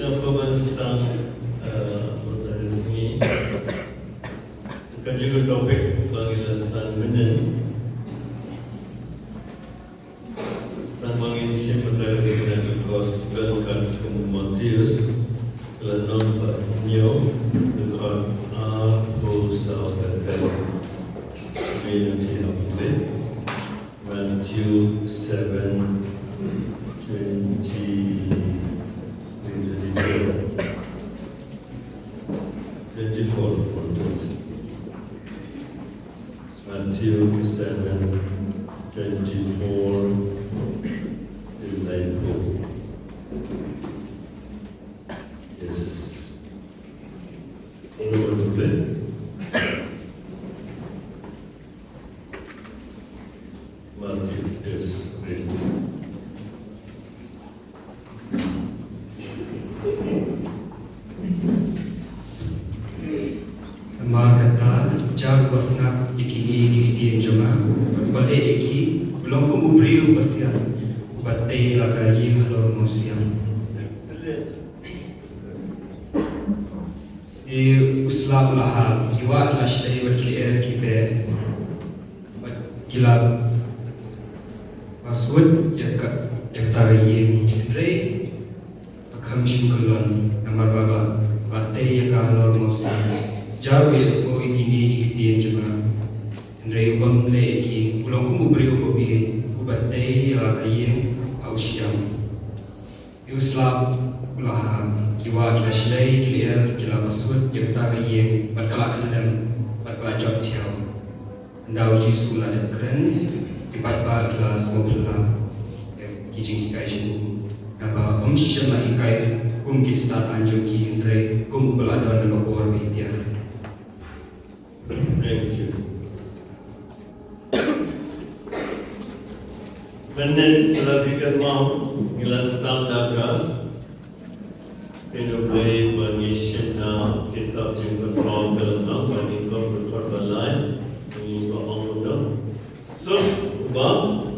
Afghanistan resmi bukan juga topik Afghanistan Menen dan menginisiasi resmi dan gospel Khartoum Matius Lenon Nyo dekat Abu Saudara Community of Faith Matthew 7:24 onwards. Matthew 7:24 to 94. Yes. Anyone to play? Matthew, yes, read. Markata jag wasna ikini ikhtiyan jama bale eki belum kubriu pasian batte lagayi halor musiam usla laha jiwa lashdai wakil kibe kilab masud yaktarayi re akham shimkulon namar baga batte yakhalor musiam Jauh esok ini ikhtiar juga. Andai ubam le eki, pulang kumu beri ubabi, ubatai alakai ausiam. Yuslam ulaha kiwa kila shilai kiliar kila masud yakta kaya berkalak keladam berkalak job tiaw. Andau jisu lalat keren dipat bar kila semua kila kijing hikai jimu. Napa omsya lah hikai kum kistat anjung ki andai kum belada dengan bor ikhtiar. Thank you. Benden telah fikir mau ngilas tandaga Pinoplay Bangishina kitab jumpa kaum kelana bagi kaum berkorban ini bahagian so bang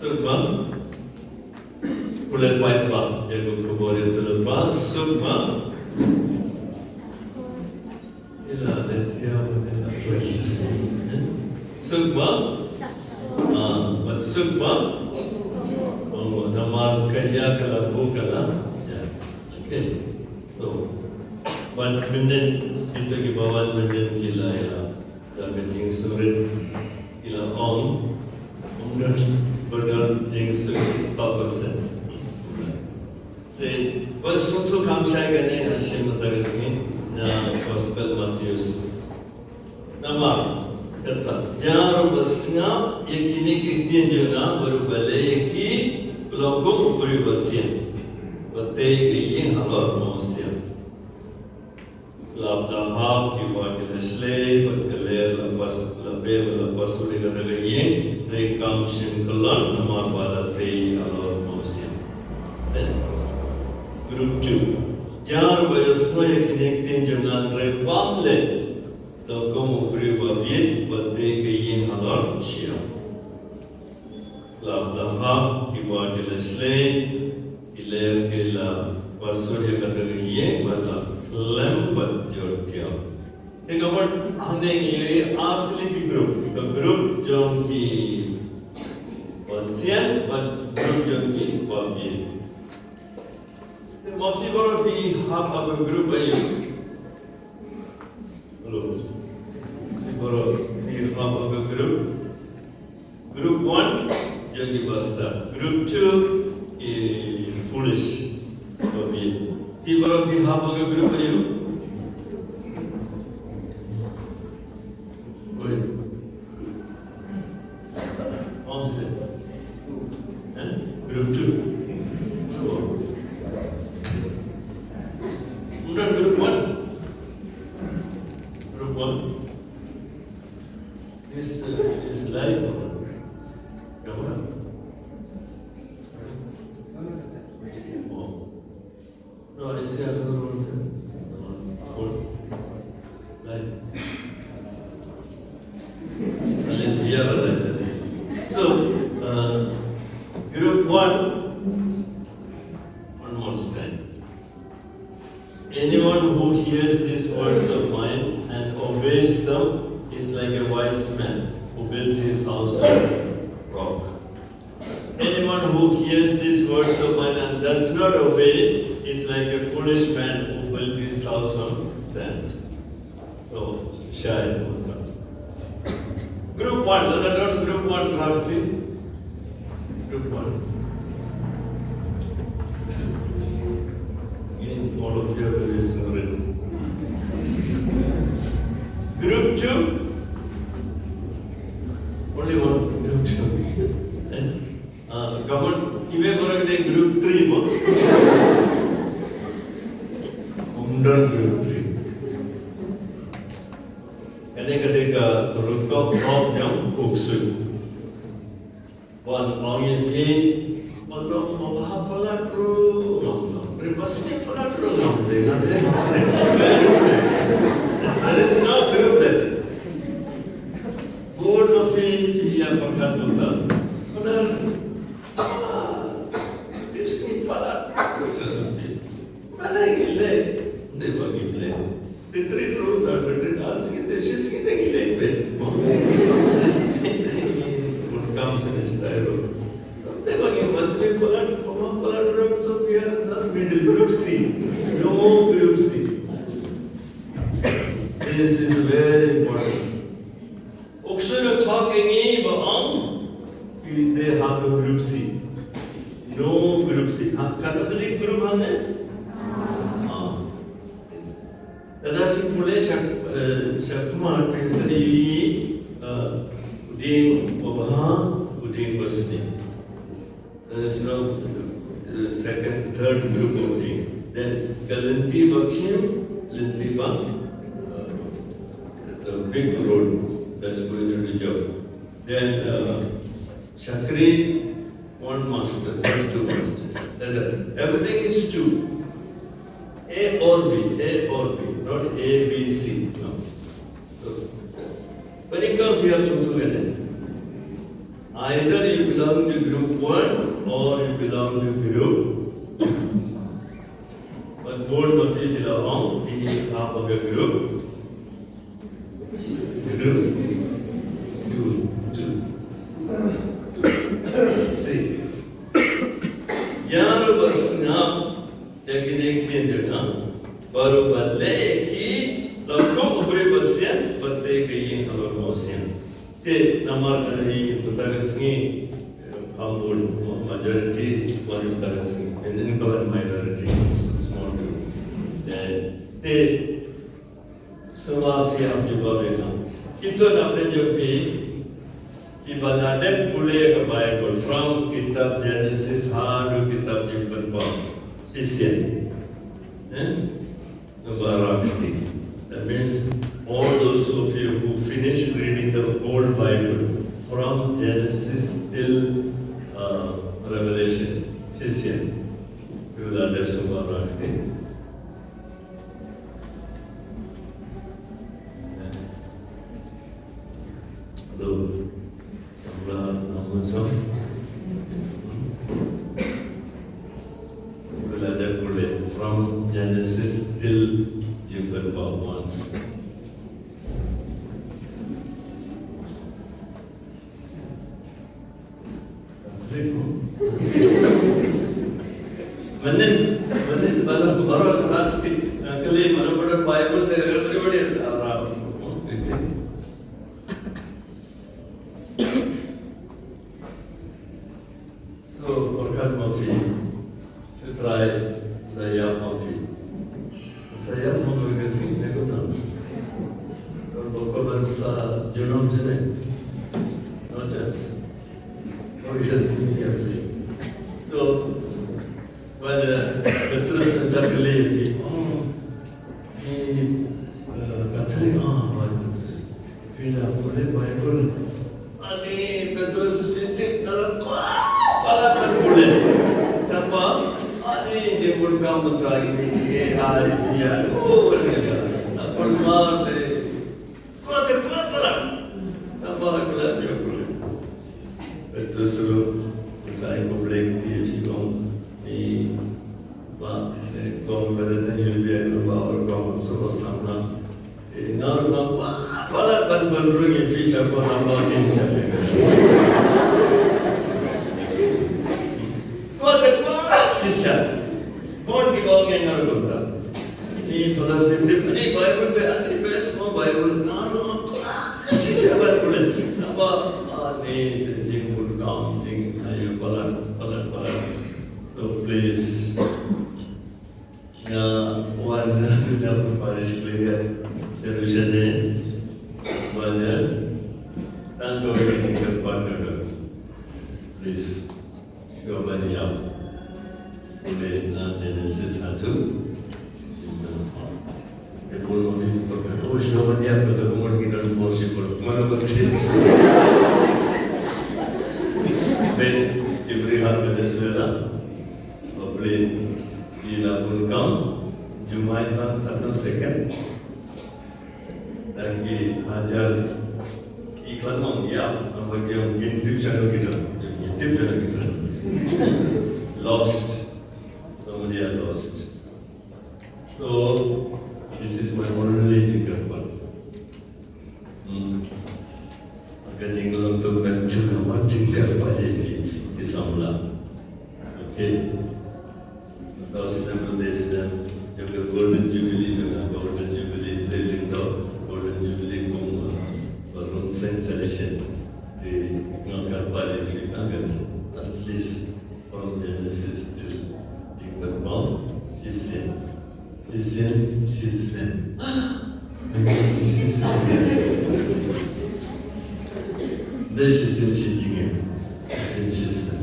so bang boleh buat bang dia berkebun terlepas so bang Sukma, Sukma, nama kerja kalau bukan okay. So, one minute itu ke bawah minute gila ya, dan jing surit gila on, umur berdal jing surit 4%. Jadi, suatu kamsai gani Hashim Matarismi na Gospel Matius. Nama kata jar basnya yakini kihtian juna baru balai ki belakang beri basian batai ini halal manusia selap lahap kiwa kita selai berkelir lepas sudah kata gaya rekam simpulan nama batai halal manusia grup 2 jar basnya yakini kihtian juna rekam le Lokom beri babiat batai kain halal syiah. Lab lahap kiwa kelasle iler kela pasur yang kata gaya bala lembat jortia. Ekamar hande ye artli grup jom ki pasien but grup jom ki babiat. Mafi baru fi hab apa grup ayu. Hello. Group 1 jadi basta, Group 2 foolish. People of the half of the group are you? Group 2. Group 1. Group 1. This is live. Camera. No, I see another one. Phone. Live. Unless we are like this. So, group 1 anyone who hears these words of mine and obeys them is like a wise man who built his house on rock. Anyone who hears these words of mine and does not obey is like a foolish man who built his house on sand. So, shy. Group 1, let us learn group 1, Rakshti. Group 1. Again, all of you are very similar. Group 2. Only one, group 2. Government, give a group 3 more. Group 3. Ketika rukuk top jam uksul. Wan orang ini malam mabah pelat rum, berbasnya pelat rum. There is no group there. Board of it yang pakai buta. Benar. Bisni pelat. Mana gile? Dewa gile. Retreat room, retreat ask it. She's getting late. She's what comes in his style. They were in Muslim Poland, so we are in the middle group C. No group C. This is very important. Oksura talking about they have a group C. No group C. Catholic group है Tetapi boleh syakma pensari udin wabah udin bersni. There is no second, third group of udin. Then Galanti Bakim, Linti Bang, the big road that is going to the job. Then Chakri, one master, two masters. Everything is two. A or B, not A, B, C. No. So, when it comes, we have something together. Either you belong to group 1 or you belong to group 2. But board must be belong to half of a group. Group 2. See. Jar was now. Yakin next jagah baru balik ki lakukan upre basya batte gaya kalau mausian. Te namar dari betagasni kampul majority one betagasni and then one minority small group. Then te sebab siapa jawab ini kita dapat jawab कि बनाने पुले का Bible from kitab Genesis to kitab Jumpan Christian. Number Rakshti. That means all those of you who finished reading the whole Bible from Genesis till Revelation, Christian, you will understand Subha Rakshti. Hello. From Genesis till Jumpan once. When baru Rakshti kali mana pada Bible there everybody around. So Orkan Mafi to try the Yam Mafi. Saya mengagasi negara. Kalau bukan sa Junam jene, no chance. Mengagasi dia beli. So when Petrus and Zachariah, he Catholic, Petrus, bila boleh Bible, ani Petrus fitik dalam kuat boleh. Tanpa ani dia berkam mentari ini, hari dia, apa mar deh, kuat perang, tanpa kuat dia boleh. Petrus itu saya komplek dia, si kong, ni, kong berada di luar so sama. Ngar wah balat bandung yang bisa kau tambah ini siapa? Kau tak sisa. Kau di bawah yang ngar kau tak. Ini pada fitip ini Bible tu ada best mau Bible ngar sisa Bible. Nama ni jing burgam jing ayo balat. So please. One dapat parish player Jerusalem, banyak tanggung tinggal partner. Please, show banyak. Boleh Genesis 1. Epul mungkin berkata, oh show banyak betul mungkin kita possible. Mana betul? Ben Ibrahim Venezuela, boleh dilakukan Jumaat atau second lagi ajar iklan mengiap bagi yang YouTube channel kita lost, kemudian lost. So this is my only tinggal part. Agak tinggal untuk bantu kawan tinggal pada di Samla. Okay. Tahu sedang berdesam, juga Golden Jubilee juga, Golden Jubilee Living Dog, Golden Jubilee Kum, Balloon Celebration di ngangkat pada kita kan, at least from Genesis to Jingberpong, Shisen, There Shisen Shijingen, Shisen.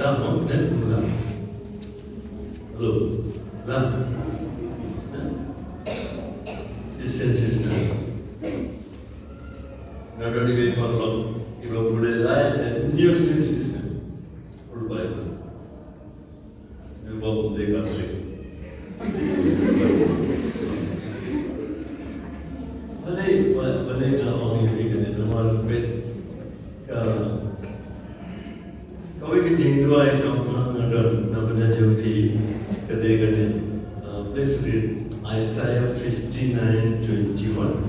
Lama, mula. Hello, lama. This not only very long, if you put a line, new system, full Bible. You both take up it. Balai na orang yang tinggal di rumah bed. Kau ini jingdua yang namanya Jumpi kade. Please read Isaiah 59:21.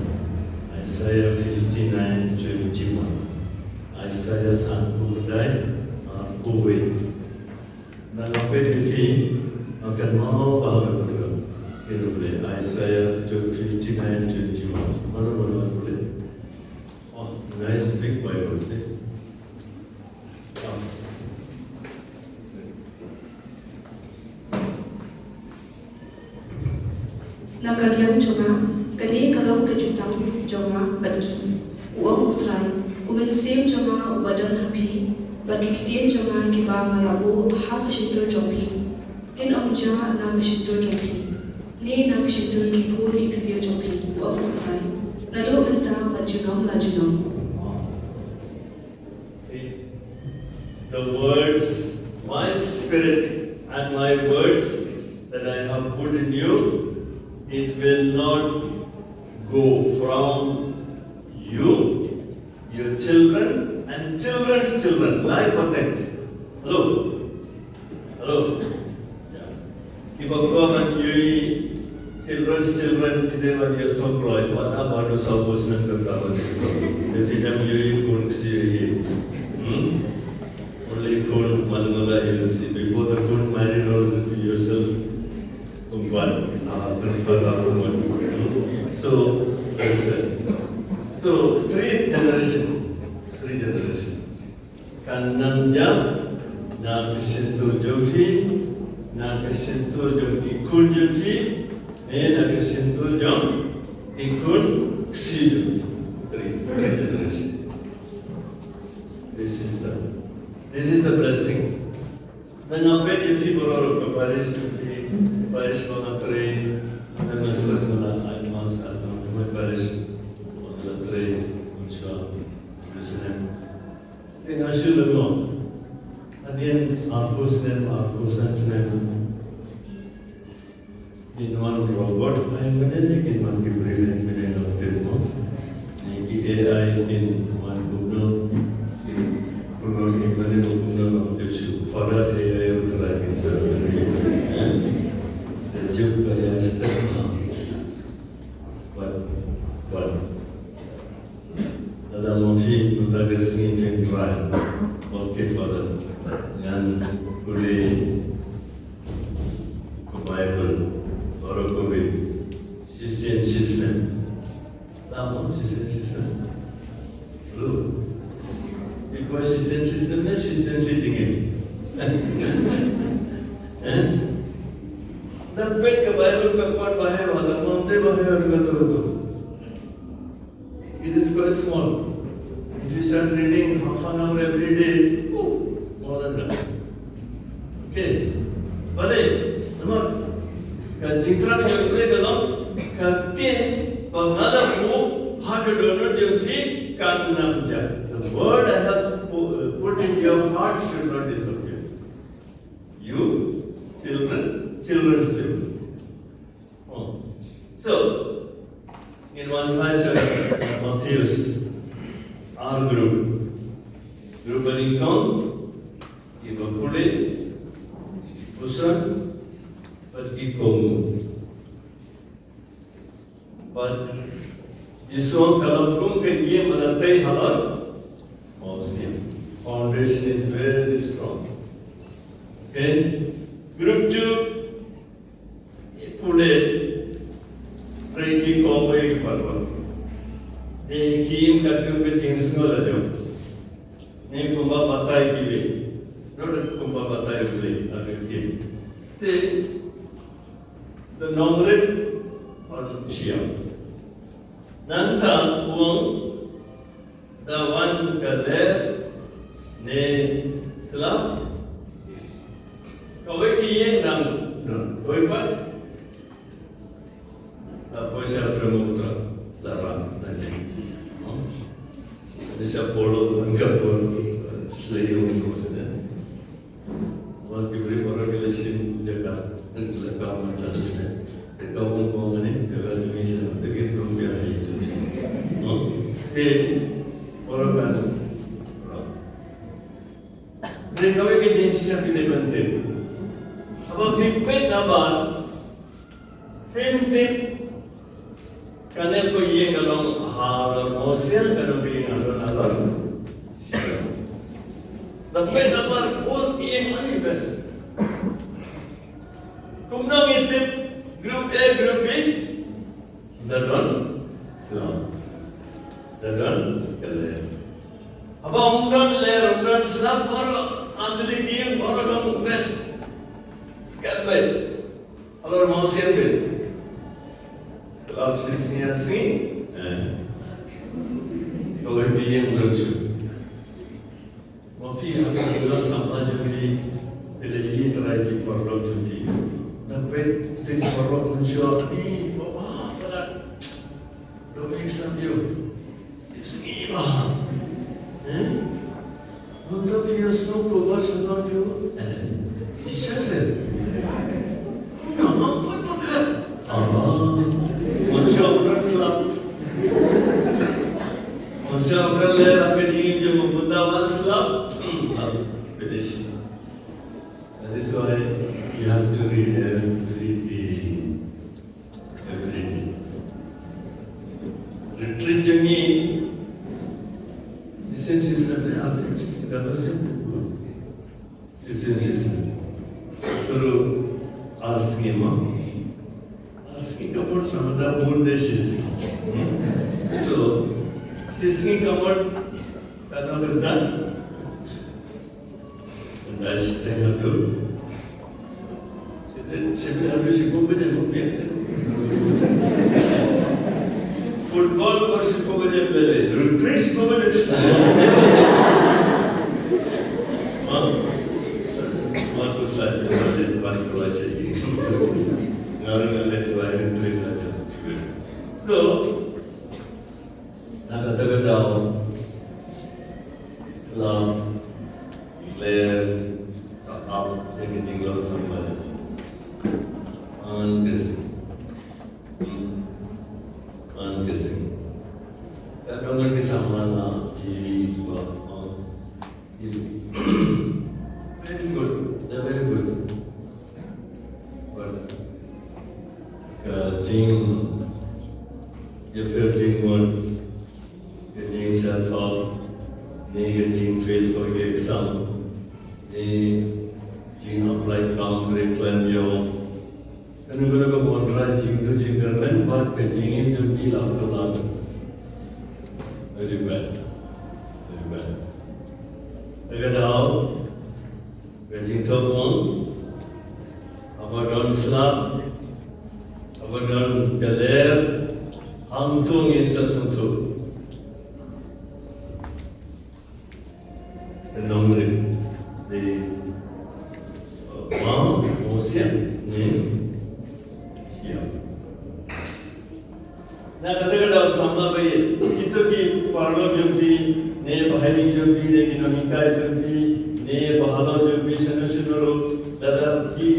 Isaiah 59:21. Isaiah sanggulai kuwe. Dan apa ini akan mau bahawa tu boleh Isaiah 59:21. Mana boleh? Oh, nice big Bible sih. Nagaliang jonga, kani kalau kejutang jonga badki, uang utrai, umensim jonga ubadang hapi, berkiktian jonga kiba malabu hak kesintur jopi, kin amja na kesintur jopi, ni na kesintur kipur kiksir jopi, uang utrai, nado mentang bajunong lajunong. The words, my spirit and my words that I have put in you, it will not go from you, your children and children's children. Like what then? Hello? Yeah. If a government you children's children, they were your top employed. What about the supposition of the government? If them you couldn't see only could Malmala you will see. Before the good married also yourself. So that's it. So three generation. Kanamja, na kesentur joki, na kesentur joki kun joki, na kesentur jom ikun ksi. Three generation. This is the blessing. Then apa if you borrow a parish monetary, then let's look at my parish monetary, which are Jerusalem. In Ashulano, at the end, our Kusan's name, in one robot, I'm going to make in one Gabriel and Milan of Tirmo, AI in one Gugno, in Malaysia of Tirsu, Father AI of the Rabin, so Ji Nutagasni can try. Okay, Father. And today, Bible, or a COVID, she said she's them. Lama, she said she's them. Look. Because she said she's them, she said she's it. The pet ka Bible ka part bahay wala, monte bahay wala to. It is quite small. If you start reading half an hour every day, more than that. Okay. Bale, naman, kajitra ka jagre galam, kagtien, pangala mo, hagadono jagri kanam jag. The word I have put in your heart should not disappear. You, children's children. Oh. So, in one fashion, Matthew's, our group Balikong, Ibakule, Pusan, Patikong. But, Jisoo Kalapkung ke ye manatay halal, awesome. Foundation is very strong. Okay? Group 2, Pule, Preti Komoi Parva. They came Katum with Jinsnolajo. Ne Kumba Patai Kiwi. Not a Kumba Patai play, a victim. Say, the Nongred or Shia. Nanta Wong, the one Galer, Ne Slam. Kawai ki yang nang doi pat, apa saya Brahmaputra larang nanti. Ada saya polo angkat pun selayu maksudnya. Orang kibri orang kelesin jaga lekam madrasah. Lekam orang ni kalau Indonesia dekat Rumbia itu. Orang kan. Mereka kawai jenisnya pilih penting. About pipet naman, printip kanel ko yung along halar mosil kanel yung alon. Pipet naman, all yung manifest. Kung nang itip, group A, group B, dadon, Islam. Dadon, kaler. Aba umdan ler, umdan Islam, para andali kiyang, para kang best. Kan baik, kalau mau siapin, kalau sisnya sih, kalau dia yang lucu, tapi apa kita sama jadi, bila ini terakhir perlu jadi, tapi tidak perlu muncul ni, bawa pada domik sambil, istilah, untuk dia semua keluar semua juga, dicasar. Masya Allah, ler akan ingin jumpa bundawan Islam. Finish. That is why you have to read every day. Every day. Retreat jangi. Essentially, essentially, kalau simple. Essentially, terus asking about another bondages. So, asking about another done. And I stay up to. Football ko si Pogajam lele, retreat ko ba lele? Marco said, "One question." So, nakatagal daw Islam, Blair, up, packaging law, somebody. Guessing. That number is someone very good. They're very good. But Jing, your Jing word, your Jing shall talk. Nega jing fail for the exam. Ne jing apply down grade plan yo. Kanu guna ko bonra jing do jing karlan but the jing in jo ki lab to lab. Very bad. Very bad. Agar dao jing to on abadan slab abadan daler hangtung isa suntu. Nombre de Mosia ni ya. Na kata-kata sama bayi kita ki parlo jumpi ne bahari jumpi ne kinohikai jumpi ne bahalo jumpi senu dada ki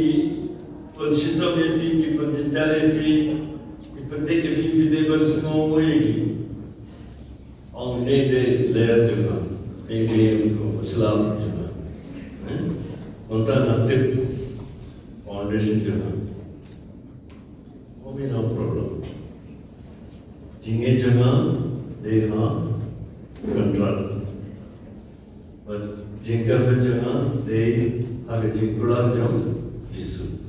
pencinta mepi ki pencinta mepi ki penting ki de ban semua muigi. Ang ne de layer juga. Ini Islam juga, untuk nanti foundation juga, oh no problem. Jinge juga they have control, but jingkar juga they have jingkular jam jisu.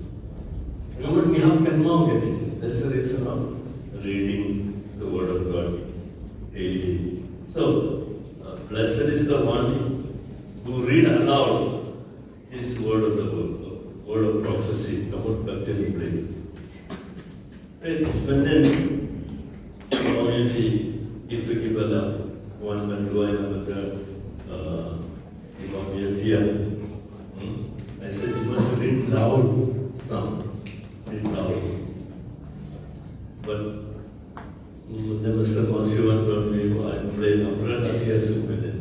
Namun ni ham kan mau gini, that's the reason of reading the word of God daily. So. Blessed is the one who read aloud his word of the word of prophecy, the whole Bhakti play. But then, if he give a one man going with the I said, you must read loud some, read loud. But the Mr. Conshuan told me, I play Namran Athiya Sukmenen.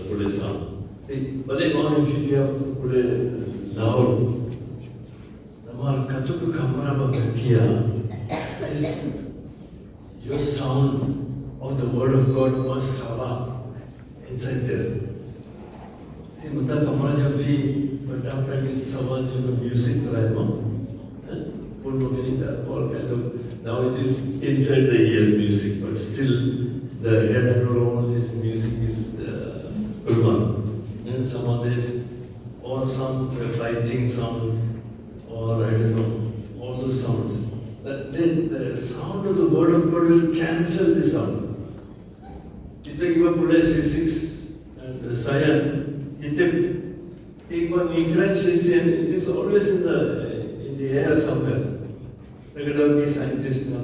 Play sound. See, but then if you have play loud, Namar Katuku Kamara Bhaktiya is your sound of the word of God must have inside there. See, Mata Kamara Jampi, but after this Samaj music, right? Full of it, all kind of. Now it is inside the ear music, but still the head and all this music is urban. And some of this, or some fighting sound, or I don't know, all those sounds. Then the sound of the word of God will cancel the sound. If you give a physics and science, it is always in the air somewhere. Scientists, I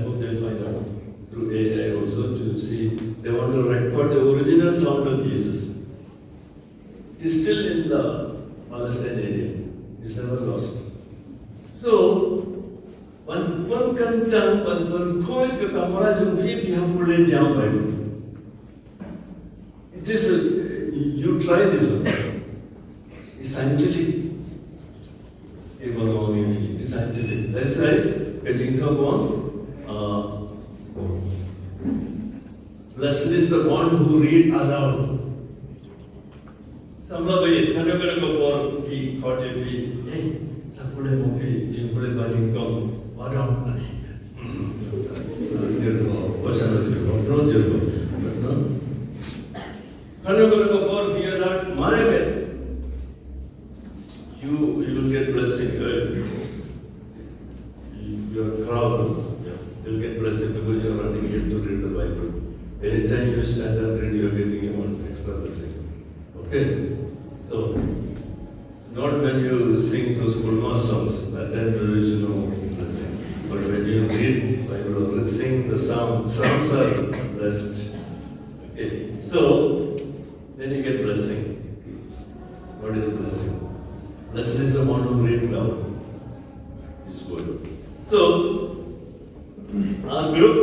hope they'll find out through AI also to see. They want to record the original sound of Jesus. It is still in the Palestine area. It's never lost. So, one content, one point के कमरा जो भी हम पुले जाम बैठे. It is you try this one. It's scientific. It is scientific. That's right. Getting to one. Blessed is the one who read aloud. Samla bayi, kanu ko por ki khote bi. Hey, sapule mopi, jimpule bani kom. Wadam. Jirgo, wachana jirgo, no jirgo, no. Kanu ko por fear that marebe. You will get blessing. Your crowd, you'll get blessing because you're running here to read the Bible. Anytime you stand and read, you're getting your own extra blessing. Okay? So, not when you sing those Gulma songs, that time there is no blessing. But when you read Bible or sing the psalms are blessed. Okay? So, then you get blessing. What is blessing? Blessed is the one who read loud His word. So, our group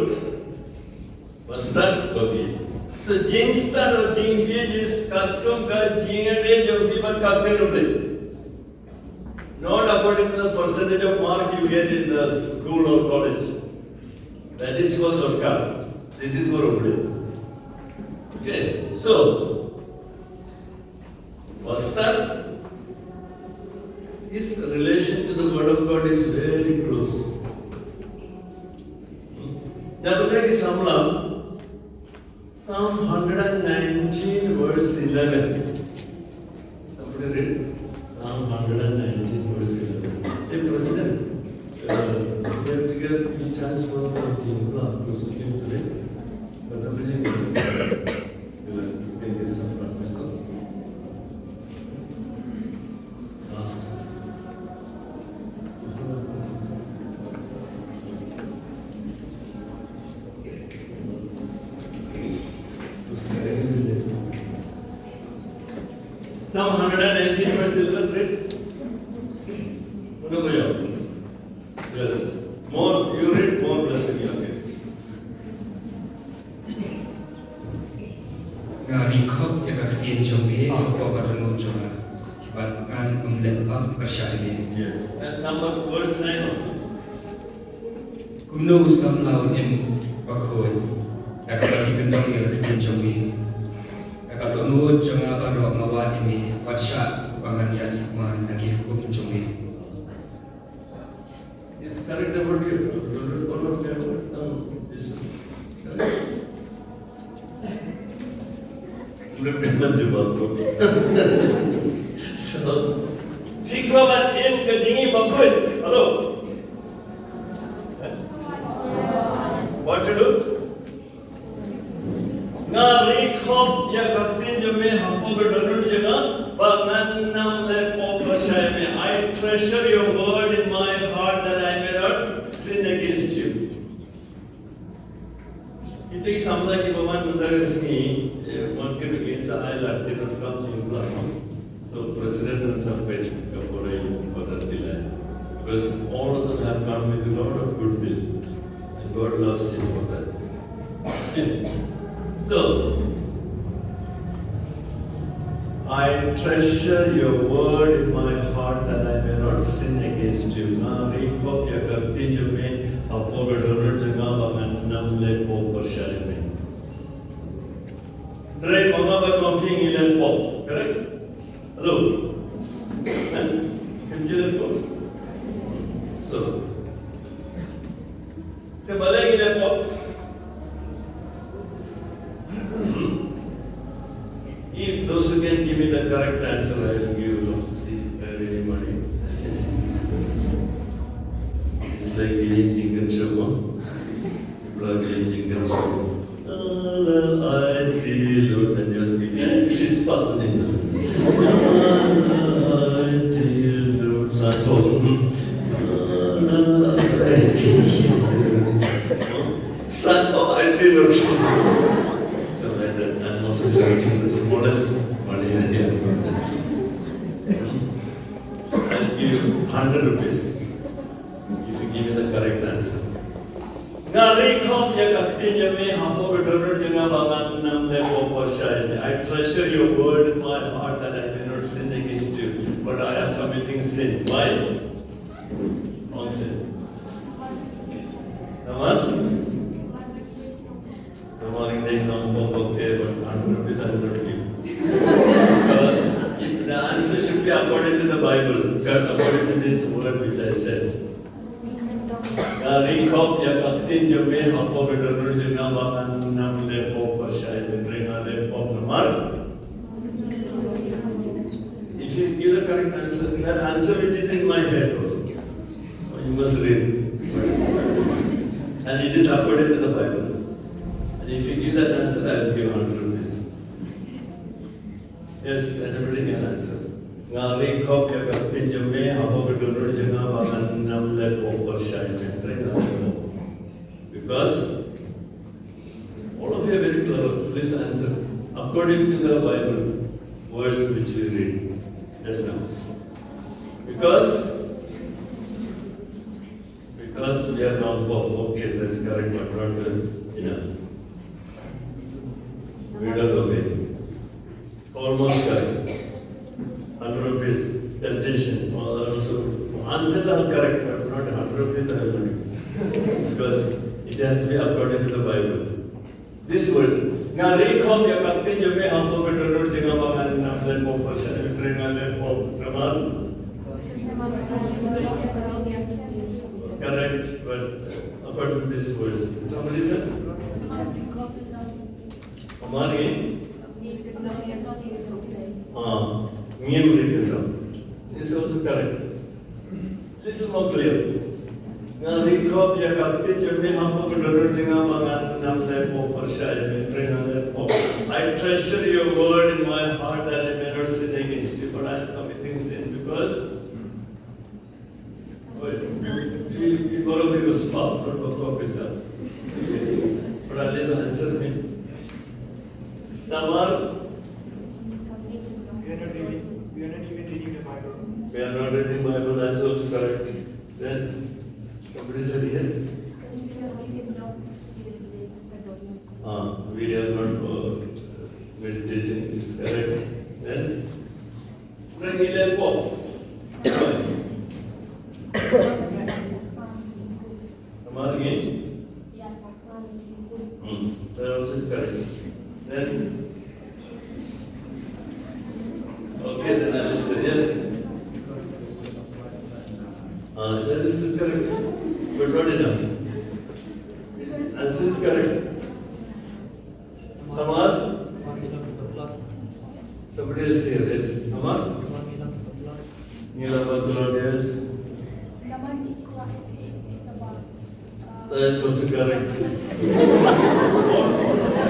was start okay. So, Jing start or Jing page is Katum ka Jing and age of people Kapten. Not according to the percentage of mark you get in the school or college. That is for Sarkar. This is for Uble. Okay, so, was start. His relation to the word of God is very close. Now, samla Psalm 119 verse 11. Somebody read Psalm 119 verse 11. Hey, President, we have to get a chance for the team close to him today. But I'm busy with it. You can get some from myself. Last. Psalm 119 verse 11, read. Yes. More you read, more blessing you get. Ngari khop ya kakhtien chombe ko barno choma. Bat kan umlet persyari. Yes. And number verse 9 also. Kumno usam laun em bakhoi. Ya kapati kendong ya kakhtien chombe. Ya kapano chonga baro ngawa imi watsha bangan ya sakma nagi hukum chombe. It's correct about you. Follow is correct. So, Fikroban in Kajingi Bakwit. Hello. What to do? Nga rekhop ya kaktin jame hampo bedonur jaga banganam le popashai me. I treasure your word in my heart that I may not sin against you. It is something like Bhavan Mandagasmi, one can against I left it not come to so President and some page for that delay. Because all of them have come with a lot of goodwill. And God loves him for that. So, I treasure your word in my heart that I may not sin against you. Na rekhop ya karti jo mein apo bedonur jaga bangan nam le po pershari mein. Dre mama ba coffee ilan po, correct? Hello. Can po? So, ke bale ilan po? If those who can give me the correct answer, I will give you any money. It's like getting chicken show. People are getting chicken show. I tell and you'll be she's partnering. I tell Sato. Sato, I tell so like that, I'm also searching the smallest money I have got. I'll give you 100 rupees if you give me the correct answer. I treasure your word in my heart that I may not sin against you, but I am committing sin. Why? On sin. Naman? The morning they come okay, but 100 rupees I will not give. Because the answer should be according to the Bible, according to this word which I said. Rekhop ya kaktin jo me hapo bedonur juna bakan nam le po pershai bedrenga le po namar. If you give the correct answer, that answer which is in my head also, you must read. And it is according to the Bible. And if you give that answer, I will give 100 rupees. Yes, everybody can answer. Ngari khop ya kaktin jo me hapo bedonur juna bakan nam le po pershai bedrenga le po. Because all of you are very clever. Please answer according to the Bible verse which we read just now. Because we are not Pope. Okay, that's correct, but not enough. We don't obey. Almost correct. 100 rupees temptation. Also, answers are correct, but not 100 rupees I will not. Because it has to be according to the Bible. This verse. Nga rekhop ya kaktin jo me hampo bedonur jaga bakan nam le po pershai bedrenga le po namar. Correct, but according to this verse. Somebody said? Ngiem repeat. This is also correct. Little more clear. Now recall your captain, you may have a good thing about I treasure your word in my heart that I may not sin against you, but I am committing sin because you got to be a spouse, not a professor. But at least answer me. Now, we are not even reading the Bible. we are not reading Bible, that's also correct. Then, somebody said here. We are not meditating, is correct. Then, bring me a walk. Come on again. That also is correct. Then, okay, then I will say yes. That is correct, but not enough. Answer is correct. Amar? Somebody else here, yes. Amar? Nila Badlod, yes. That is also correct.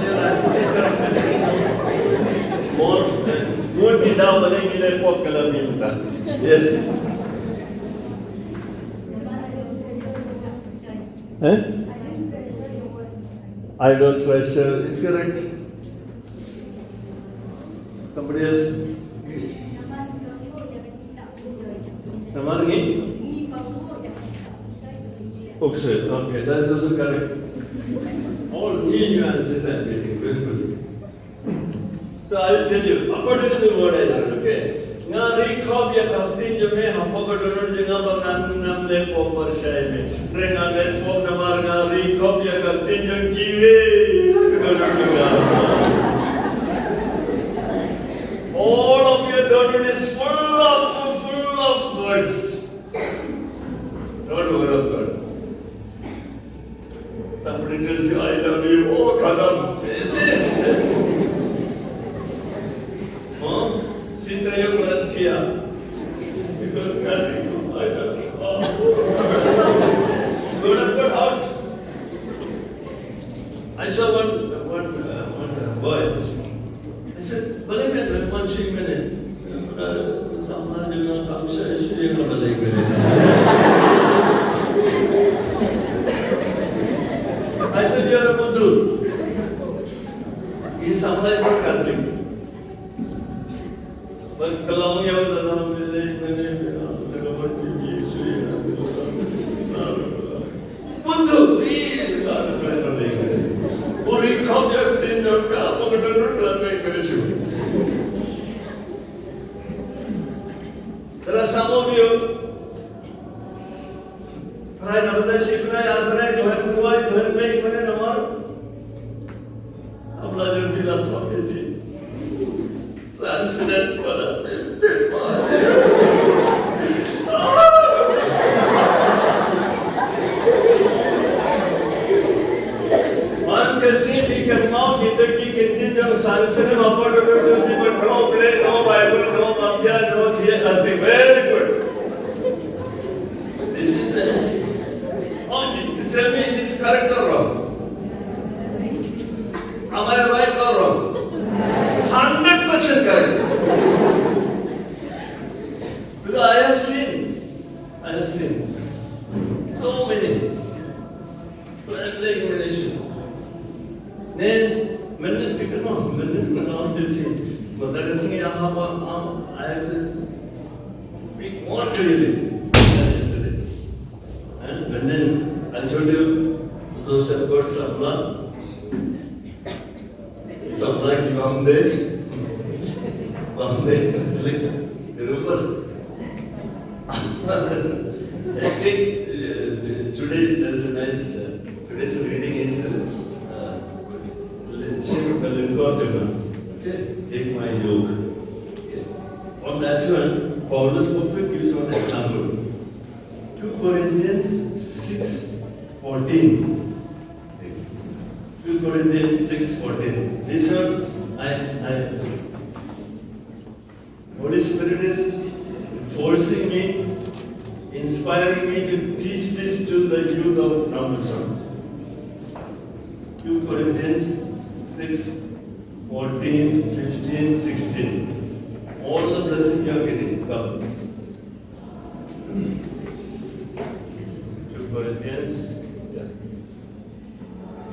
Your answer is correct. More, good kita boleh nilai pop kalau minta. Yes. I don't treasure. It's correct. Somebody else? Namar again? Okay, that is also correct. All new nuances I am getting. Very good. So I will tell you, according to the word I learned, okay? Nga recall ya kaptin jo me hapo kadon jenga bangan nam le po pershay me. Renga le po namar nga recall ya kaptin jo kiwe kadon jenga. All of your donut is full of words. Not word of God. Somebody tells you, I love you. Oh, Kadam, finish. Sintaya Grantia. Because God, I love you. Word of God out. I saw one boy. I said, "Bale mein man chhi mene, samna jana kamsha shri ka bale mene." I said, "You are a Buddha." He samna is not Catholic. But kalam ya dana mene Buddha. Puri khab ya tin jod ka pagdon ran kare shu. There are some of you. Try namda shikna yaar bane thoin duai thoin mein mane namar. Samla jo dila thoke ji. Sunset wala pe One can see he can mount it, he can think of sunset, no play, no Bible, no Bhagya, no here, nothing. Very good. This is the. Oh, tell me it is correct or wrong? Am I right or wrong? 100% correct. Because I have seen so many examination. Then when people know, when this pronoun will say, but that is saying I have to speak more clearly than yesterday. And when then I told you those have got Samla ki Bombay, remember? Actually, today there is a nice, today's reading is Shiv Kalinkodima. Okay, take my yoke. Okay. On that one, Paulus gives one example. 2 Corinthians 6:14. 2 Corinthians 6:14. This one I Holy Spirit is forcing me, inspiring me to teach this to the youth of Rambusan. 2 Corinthians 6, 14, 15, 16. All the blessing you are getting, come. 2 Corinthians, yeah.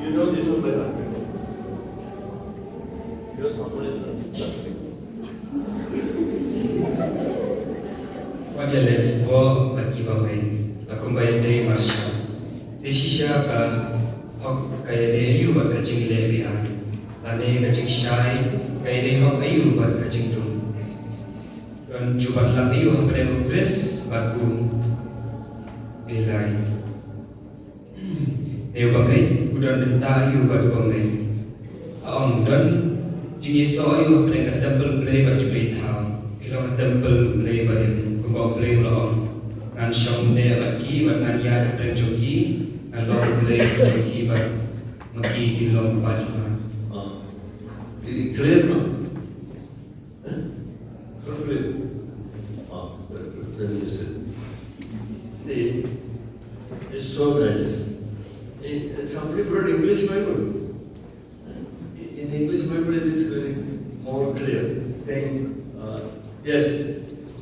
You know this one by heart. Your someone is not. Wadia les bo bagi bawai takumbai day marsha desisha ka hok kaya de ayu bat kacing le bi ai lane kacing shai kaya de hok ayu bat kacing dum dan jubat lak ayu hok pada Chris bat bu belai Nêu bagai udan benta ayu bat bangai aong dan jing so ayu hok pada temple play bat play thao kilo temple play bat Kau boleh melawang ngan syong ne baki bat ngan ya dan joki ngan long boleh joki bat maki kilong baju Clear no? Clear. Then you said, see, it's so nice. Somebody brought English Bible. In English Bible it is very more clear, saying, yes.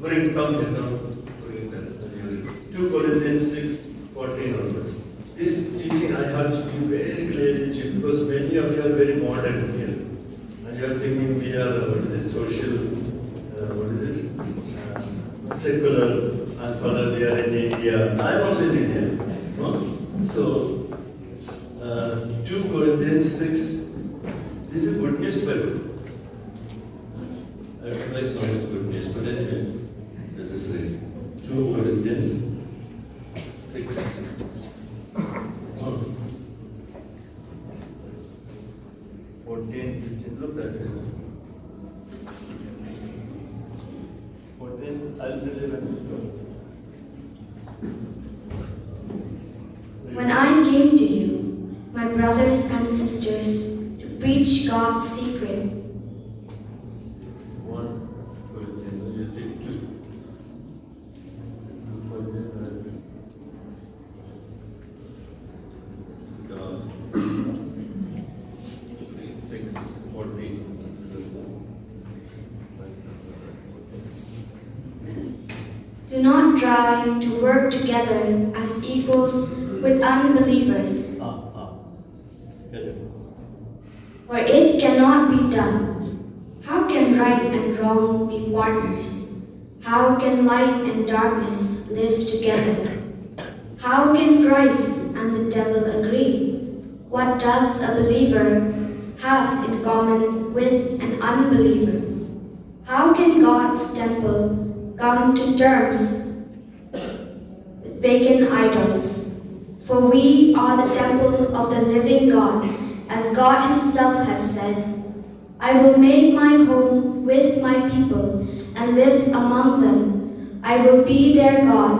Bring come here now. Bring that. 2 Corinthians 6, 14 onwards. This teaching I have to be very clearly because many of you are very modern here. And you are thinking we are social, secular, and we are in India. I am also in India. No? So, 2 Corinthians 6, this is good news Bible. I don't like so much good news, but anyway. Let us say 2 Corinthians 6. 14, 15. Look, that's it. 14, I'll tell you when to start. When I came to you, my brothers and sisters, to preach God's secret, 1 Corinthians, you take 2. 6, 14. do not try to work together as equals with unbelievers, Get it. for it cannot be done. How can right and wrong be partners? How can light and darkness live together? How can Christ and the devil agree? What does a believer have in common with an unbeliever? How can God's temple come to terms with pagan idols? For we are the temple of the living God, as God Himself has said, I will make my home with my people and live among them. I will be their God,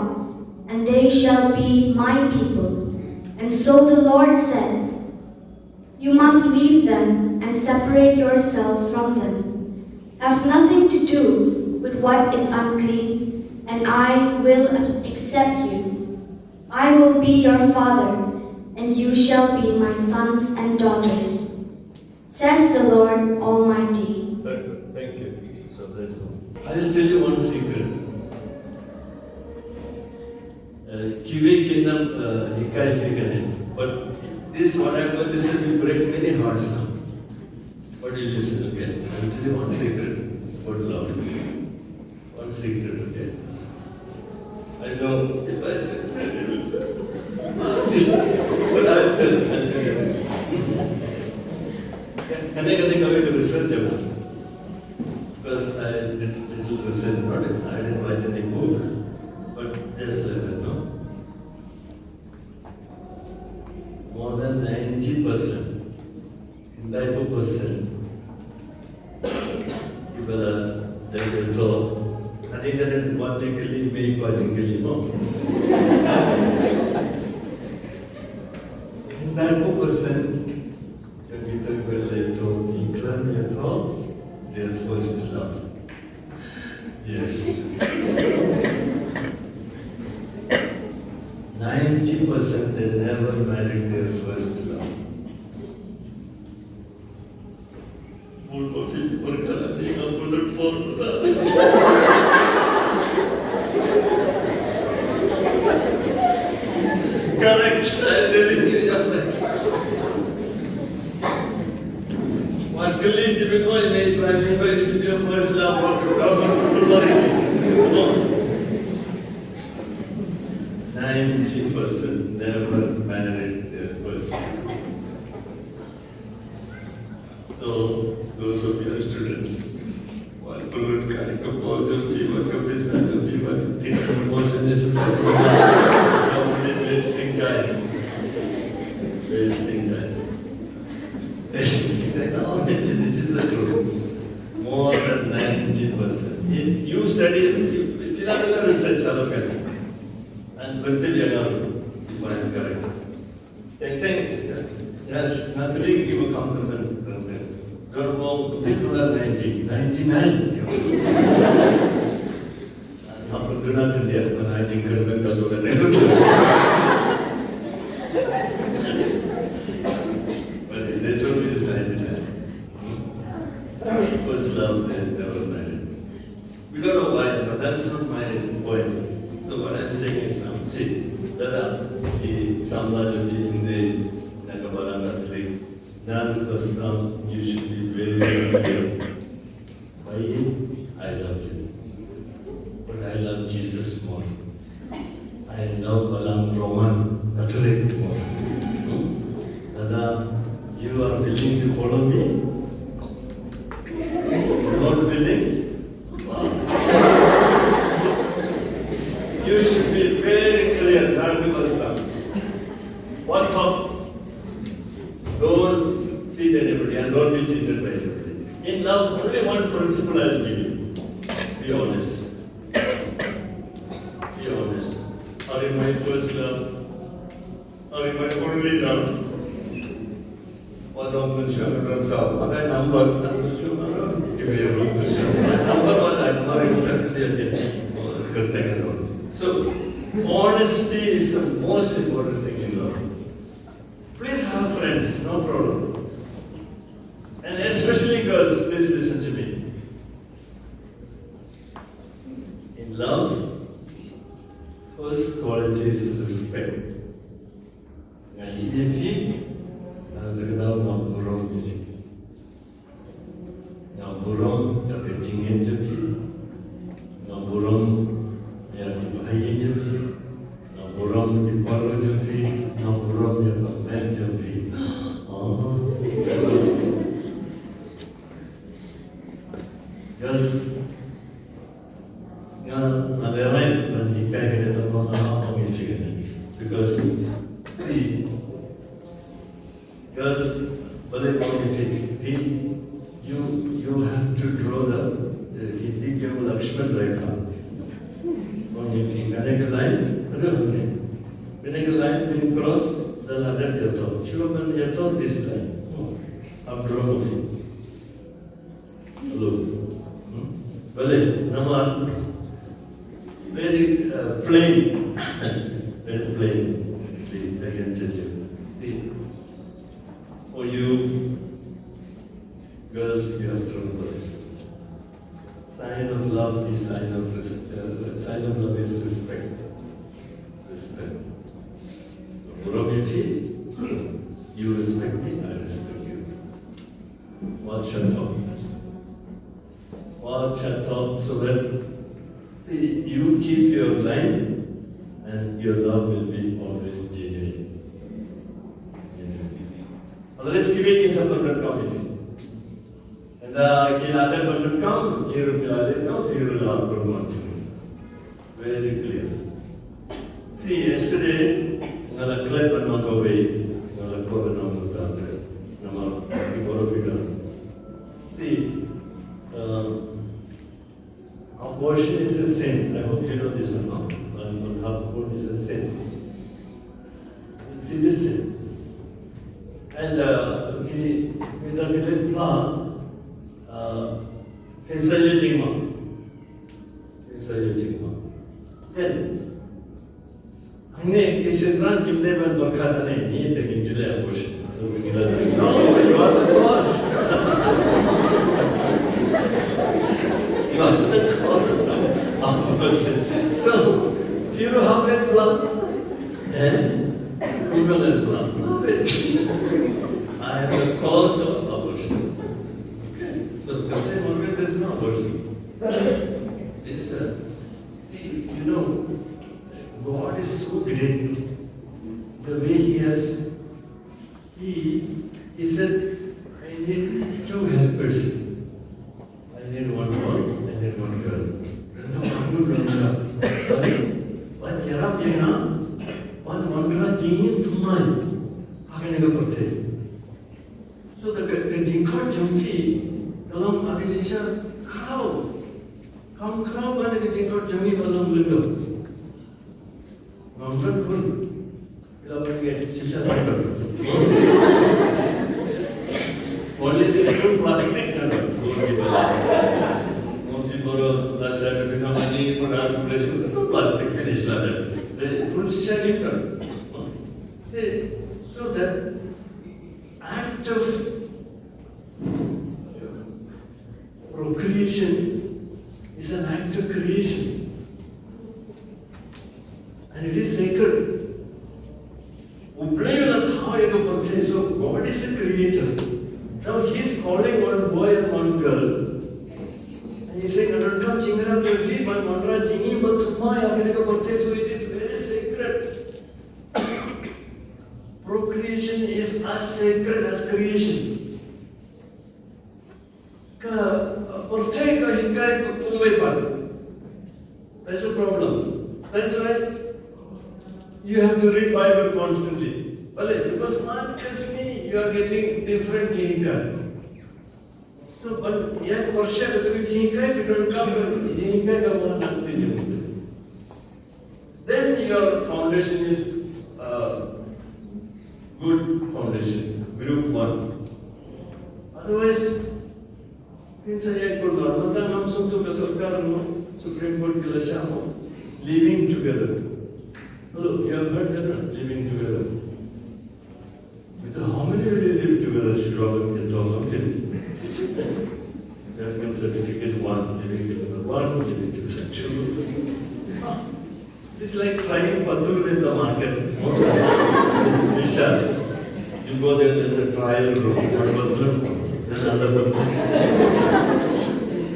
and they shall be my people. And so the Lord said, you must leave them and separate yourself from them. Have nothing to do with what is unclean, and I will accept you. I will be your father, and you shall be my sons and daughters, says the Lord Almighty. Very good. Thank you. So that's all. I will tell you one secret. Kive Kinnam Hikai Figane. But this, what I'm going to say, will break many hearts now. But you listen, okay? I will tell you one secret about love. One secret, okay? I know if I say it, you will say. But I will tell you this. Can I go to research about it? Because I did little research, I didn't write any book, but just no. More than 90%, 95%, people are there. So I think that one day kili me watching kili mo. 95%. Their first love. Yes. 90% they never married their first love. Correct, I'm telling you, you're right. What colleagues if you call me, if this is your first love, don't worry. 90% never married their first love. So, those of your students, one balloon carrying a pose of people, a business of people, think of motion is wasting time. Wasting time. Wasting time. No, this is the truth. More than 90%. You study, if you have a research, and until you know, if I am correct. I think, yes, not really give a compliment. Don't go different 90, 99. Apa guna dia mana jingkar dan kau kan? But they told me it's 99. First love and never married. We don't know why, but that's not my point. So what I'm saying is, see, that the Samla Hindi Nagabarang Catholic, none of us you should be very clear. Why? I love you. But I love Jesus more. I love Balang Roman Catholic more. Dada, you are willing to follow me? Not willing? Wow. You should be very clear, Nargavasta. One thought. Don't cheat anybody and don't be cheated by anybody. In love, only one principle I will give you. Be honest. Be honest. Are you my first love? Are you my only love? What don't mention runs out. What I number, give me a room to show. Number one, I'm not exactly again. So, honesty is the most important thing in love. Please have friends, no problem. And especially girls, please listen to me. In love, first quality is respect. Now, if you, now burung, ya kecingin jadi, now burung, ya kibahayin jadi, now burung diparo jadi, now burung ya pamer jadi. Oh, girls, nga nalilay man ipagin ito mga pangisigan because see, girls, balik mo you have to draw the hindi yung Lakshman Rekha. When a line, when a line when cross the ladder yato. Shubhan yato this line. I've drawn of it. Hello. Bale, Naman, very plain, very plain. See, I can tell you. See, for you, girls, you have to remember this. Sign of love is sign of love is respect. Respect. You respect me, I respect you. Watch your talk. Watch your talk so that see you keep your line and your love will be always genuine. Otherwise, give it in some community. And kilala button come, kiru kilale no, kiru la promoting. Very clear. See, yesterday, ngala club and not away, ngala club and not mutabe, nama iborofida. See, abortion is a sin. I hope you know this one, no? And abortion is a sin. It's a sin. And with a village plan, Pensaya Jingma. saya cuma. Then, Ane kesenran kimdevan berkat ane ni dengan jual abortion. So we kira, no, you are the cause. You are the cause of abortion. So, do you know how that plan? Then, Google that plan. Love it. I am the cause of abortion. Okay. So, Kapte Morgan, there is no abortion. It's see, you know, God is so great. The way He has, He said, I need two helpers. I need one boy, I need one girl. One Arab yana, one Mandra Jingin Tumai. Haganega Pate. So the Jinkar Junki, along Abhijisha, crowd. Come crowd, one Jinkar Jungi along window. Mountain Kun, Shisha Tiger. Only this good plastic, last time to become money, put out no plastic finish like that. Put Shisha Tiger. So that act of procreation is an act of creation. And it is sacred. So God is the creator. Now He is calling one boy and one girl. And He is saying, Come Chingara Joji, one Mandra Jingi, but so it is very sacred. Procreation is as sacred as creation. That's the problem. That's why you have to read Bible constantly. Because one kasni you are getting different jinka. So one yet Porsche to jinka, you don't come to jinka ka one. Then your foundation is good foundation, group one. Otherwise, inside could not have some to the Supreme Court living together. Hello, you have heard that? Living together. How many will you live together? Should Robin get all of them? That means certificate 1, living together 1, living together 2. It's like trying patur in the market. It's Vishal. You go there, there's a trial room, one bathroom, there's another bathroom.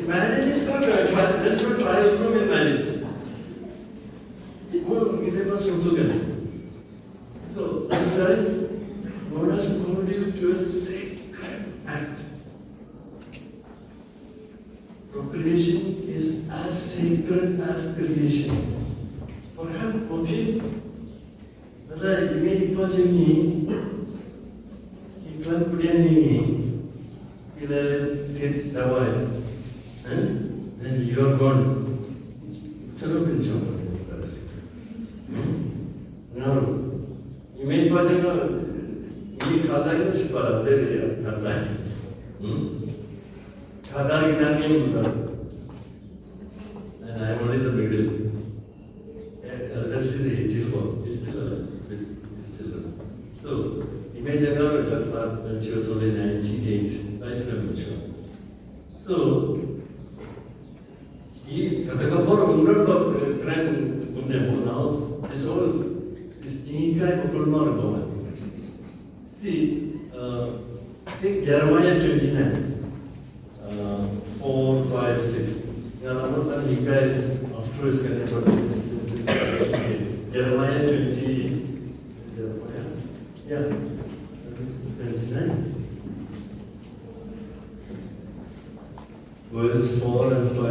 Marriage is not a trial, there's no trial room in marriage. So, that's why God has called you to a sacred act. Procreation is as sacred as creation. Perhaps, okay, whether you may imagine you can't put any, you let it away, then you are gone. Now, you may imagine you khada hi us par there khada khada and I am only the middle. Let's see the 84. He's still alive. He's still alive. So, imagine her when she was only 98. I still mature. So, he grand now is all is see, take Jeremiah 29, 4, 5, 6. After his Jeremiah 20, yeah, that's 29. Verse 4 and 5.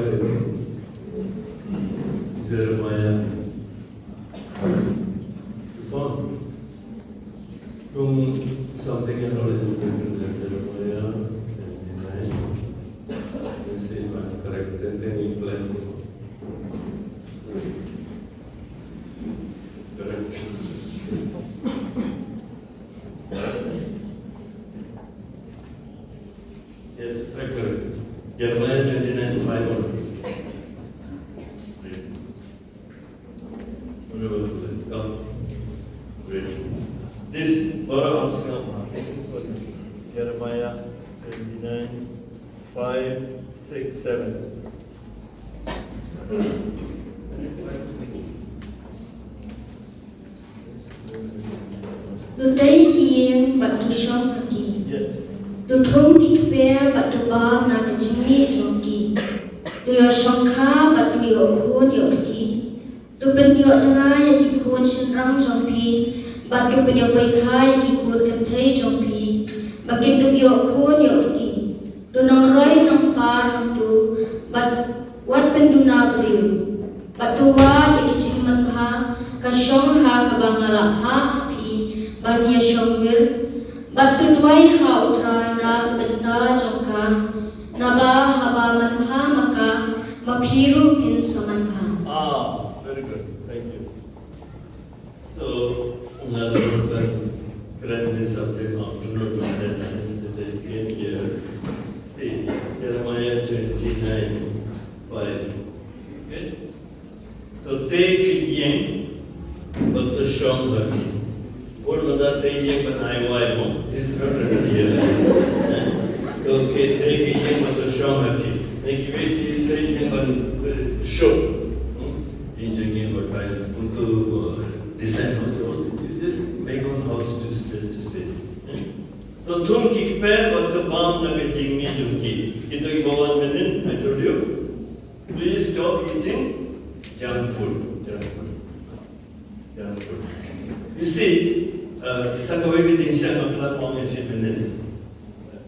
Jeremiah 4. From something and knowledge is written in Jeremiah 29. Let me see if I'm correct, then you plan. Correct. Yes, correct. Jeremiah 29, 5 onwards. 11. Tu tay kieng but tu shop ki. Yes. Tu thum dik bear but tu bam na ka chimi chonki. Tu yo shongkha but tu yo khun yo kti. Tu pen yo tanga ya ki khun shin rang chongpi but tu pen yo pai kha ya ki khun kan thai chongpi. Bakin tu yo khun yo kti. Tu nang roi nang pa nang tu but what pen tu na briu. But tu wa ya ki ching man pha ka shong ha ka bang la ha Banya Shongwir, but to Dwight Hautra na Benta Joka, Naba Haba Manha Maka, Mapiru Pin Samanha. Ah, very good. Thank you. So, another one, grant this subject afternoon, and since the day came here, see, Jeremiah 29, 5. Okay? So, take yin, but the shong haki. What was that thing when I was? It's not written here. Okay, take yin, but the shong haki. Take yin, but show. Engineer, but I want to design also. Just make one house just to stay. So, thum ki pair, but the bomb like a jingmi junki. Ito ki bawas menin, I told you. Please stop eating junk food. Junk food. You see,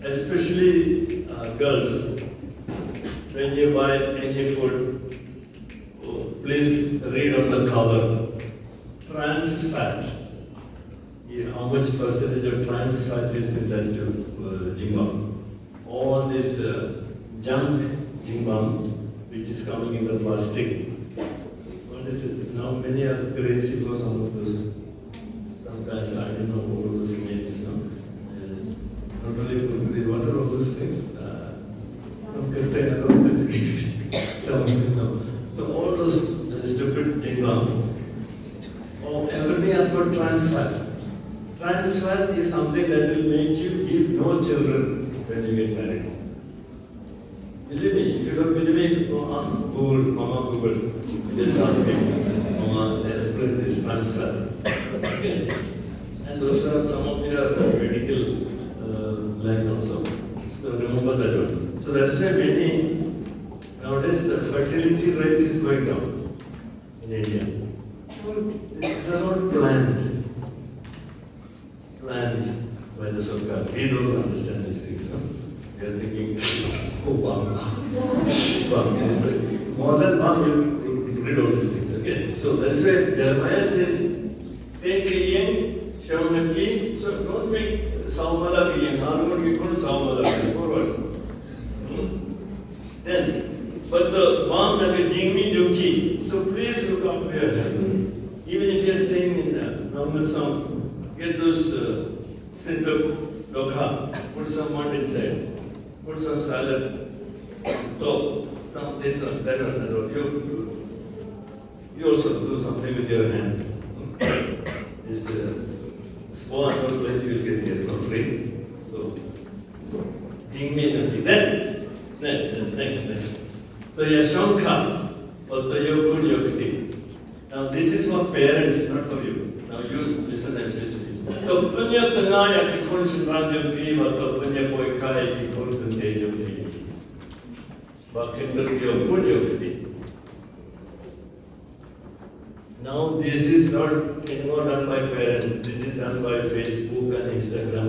especially girls, when you buy any food, please read on the cover, trans fat. How much percentage of trans fat is in that jingbam? All this junk jingbam, which is coming in the plastic. What is it? Now many are crazy for some of those. Sometimes I don't know all those names. No? Not only what are all those things? So all those stupid jingbam. Oh, everything has got trans fat. Trans fat is something that will make you give no children when you get married. Believe me, if you don't believe me, go ask Google, Mama Google. Just ask him, Mama, explain this trans fat. Okay. And those are some of your medical line also. So remember that one. So that's why nowadays the fertility rate is going down in India. It's all planned by the Sarkar. We don't understand these things. No? We are thinking, oh, more than one will read all these things. Okay. So that's why Jeremiah says, take a yin, show the key. So don't make Saumala be yin. Harvard, we couldn't Saumala be forward. Then, but the one that is Jingmi Junki. So please look out for your health. Even if you're staying in a normal sound, get those simple lokha, put some mud inside, put some salad, some this one, that one. You also do something with your hand. This small amount of light you will get here for free. So, Jingmi Junki. Then, next. So, Yashonka, or Toyokun Yokti. Now, this is for parents, not for you. Now, you listen nicely to me. So, Punya Tanaya Kikun Shunranjam Pi, or Punya Poikai Kikun Kundejam Pi. Bakindur Yokun Yokti. Now, this is not anymore done by parents. This is done by Facebook and Instagram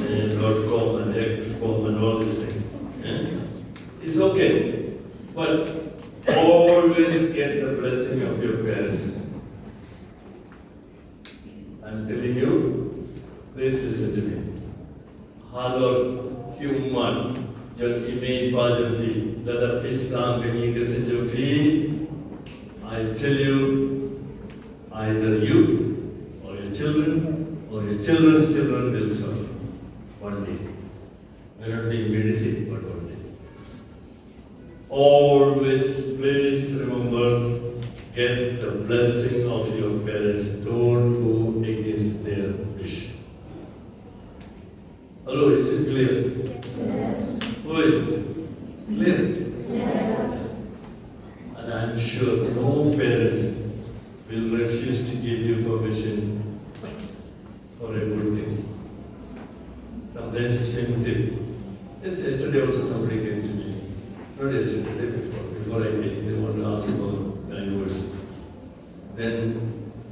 and .com and X.com and all these things. Yeah? It's okay. But always get the blessing of your parents. I'm telling you, please listen to me. Halor human, jal email pajanti, lada pistam bini kasinjopi. I tell you, either you or your children or your children's children will suffer one day. May not be immediately, but one day. Always, please remember, get the blessing of your parents. Don't go against their wish. Hello, is it clear? Yes. Good. Clear? And I'm sure no parents will refuse to give you permission for a good thing. Sometimes primitive. Just yesterday also somebody came to me. Not yesterday, the day before I came, they want to ask for divorce. Then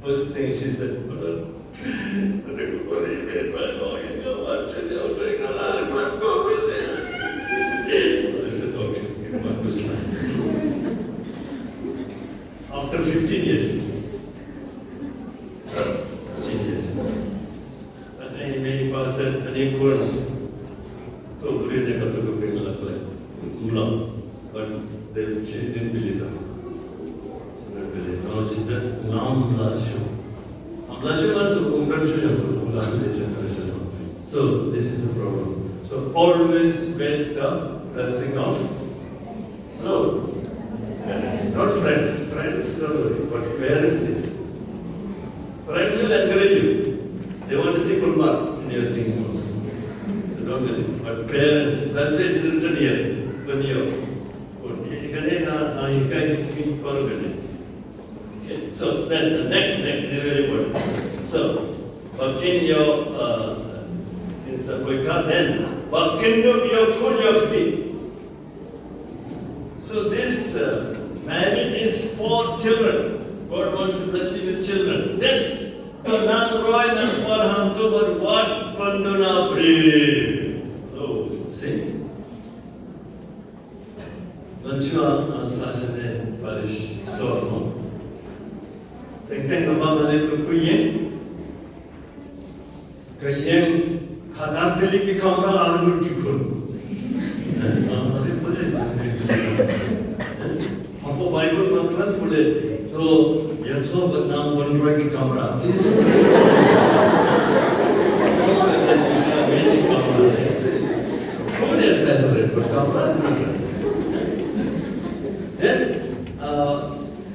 first thing she said, Brother, I said, okay, Marcus. After 15 years, 15 years, and I made pass and I couldn't. So really got to go bring Mula, but she didn't believe that. No, she said, Nam Lashu. Lashu also, so this is the problem. So always get the blessing of love. Parents, not friends. Friends don't worry, but parents is. Friends will encourage you. They want to see good mark in your thing also. So don't tell it. But parents, that's why it is written here. When you okay. So then the next is very important. So working your in Sapoika, then working your kunyakti. So this marriage is for children. God wants to bless you with children. Then Nan Roy Nan Parhanto, but what Panduna pray? Oh, see. Nanchua Sashane Parish Storm. Tengteng Mamale Kuyen Kayem Hadarteli ki Kamra Armur ki Kun. Apo Bible Matlan Pule, to Yatho Banam Banroy ki Kamra. Who is that? Kamra. Then,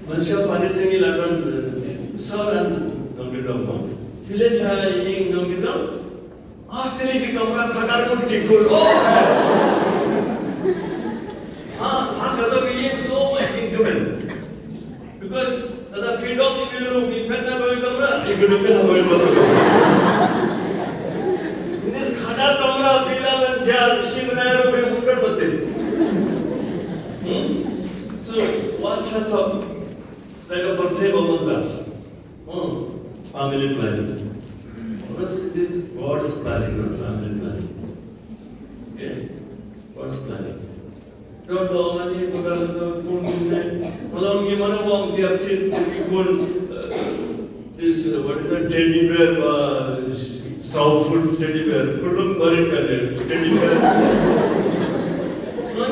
Mansha Panising Lagan, Sir and Nongidom, village Ying Nongidom, after if you come back, Kadarun Tikul, oh, yes. Katabi is so much in human. Because the freedom if you depend on your camera, you could depend on your camera. In this Khadar camera, Phila and Jar, Shivana, Mundan Mate. So, what's her top? Like a birthday of family planning. Because it is God's planning, not family planning. Okay? God's planning. Don't know many people along Gimanawam, we have this what is that teddy bear, soft food teddy bear, Kulum Barit teddy bear. No,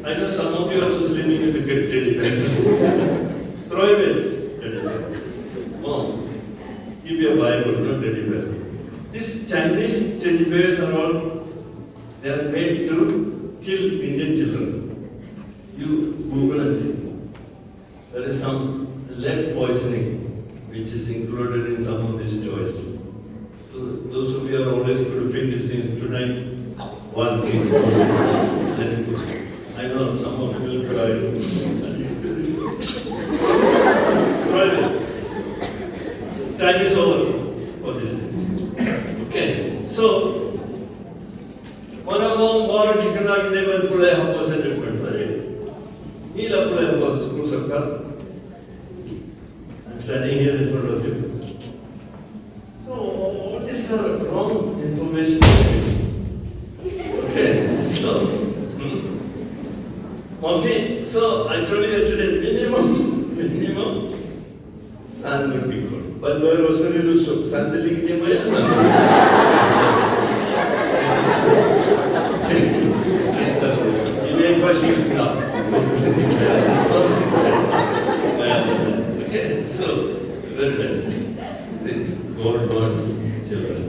I know some of you are also sleeping in the good teddy bear. Throw away teddy bear. Give me a Bible, not teddy bear. These Chinese teddy bears are all, they are made to kill Indian children. You Google and see. There is some lead poisoning which is included in some of these toys. So those of you are always grouping these things tonight, one thing. Let it go. I know some of you will cry. Time is over for these things. Okay, so one of them war tikana they will put a house and different. He'll put a house. I'm standing here in front of you. So all these are wrong information. Okay, so I told you yesterday, minimum, sun would be good. But no rosary to soup, sun the link in my You make questions now. Okay, so very nice. See, God wants children.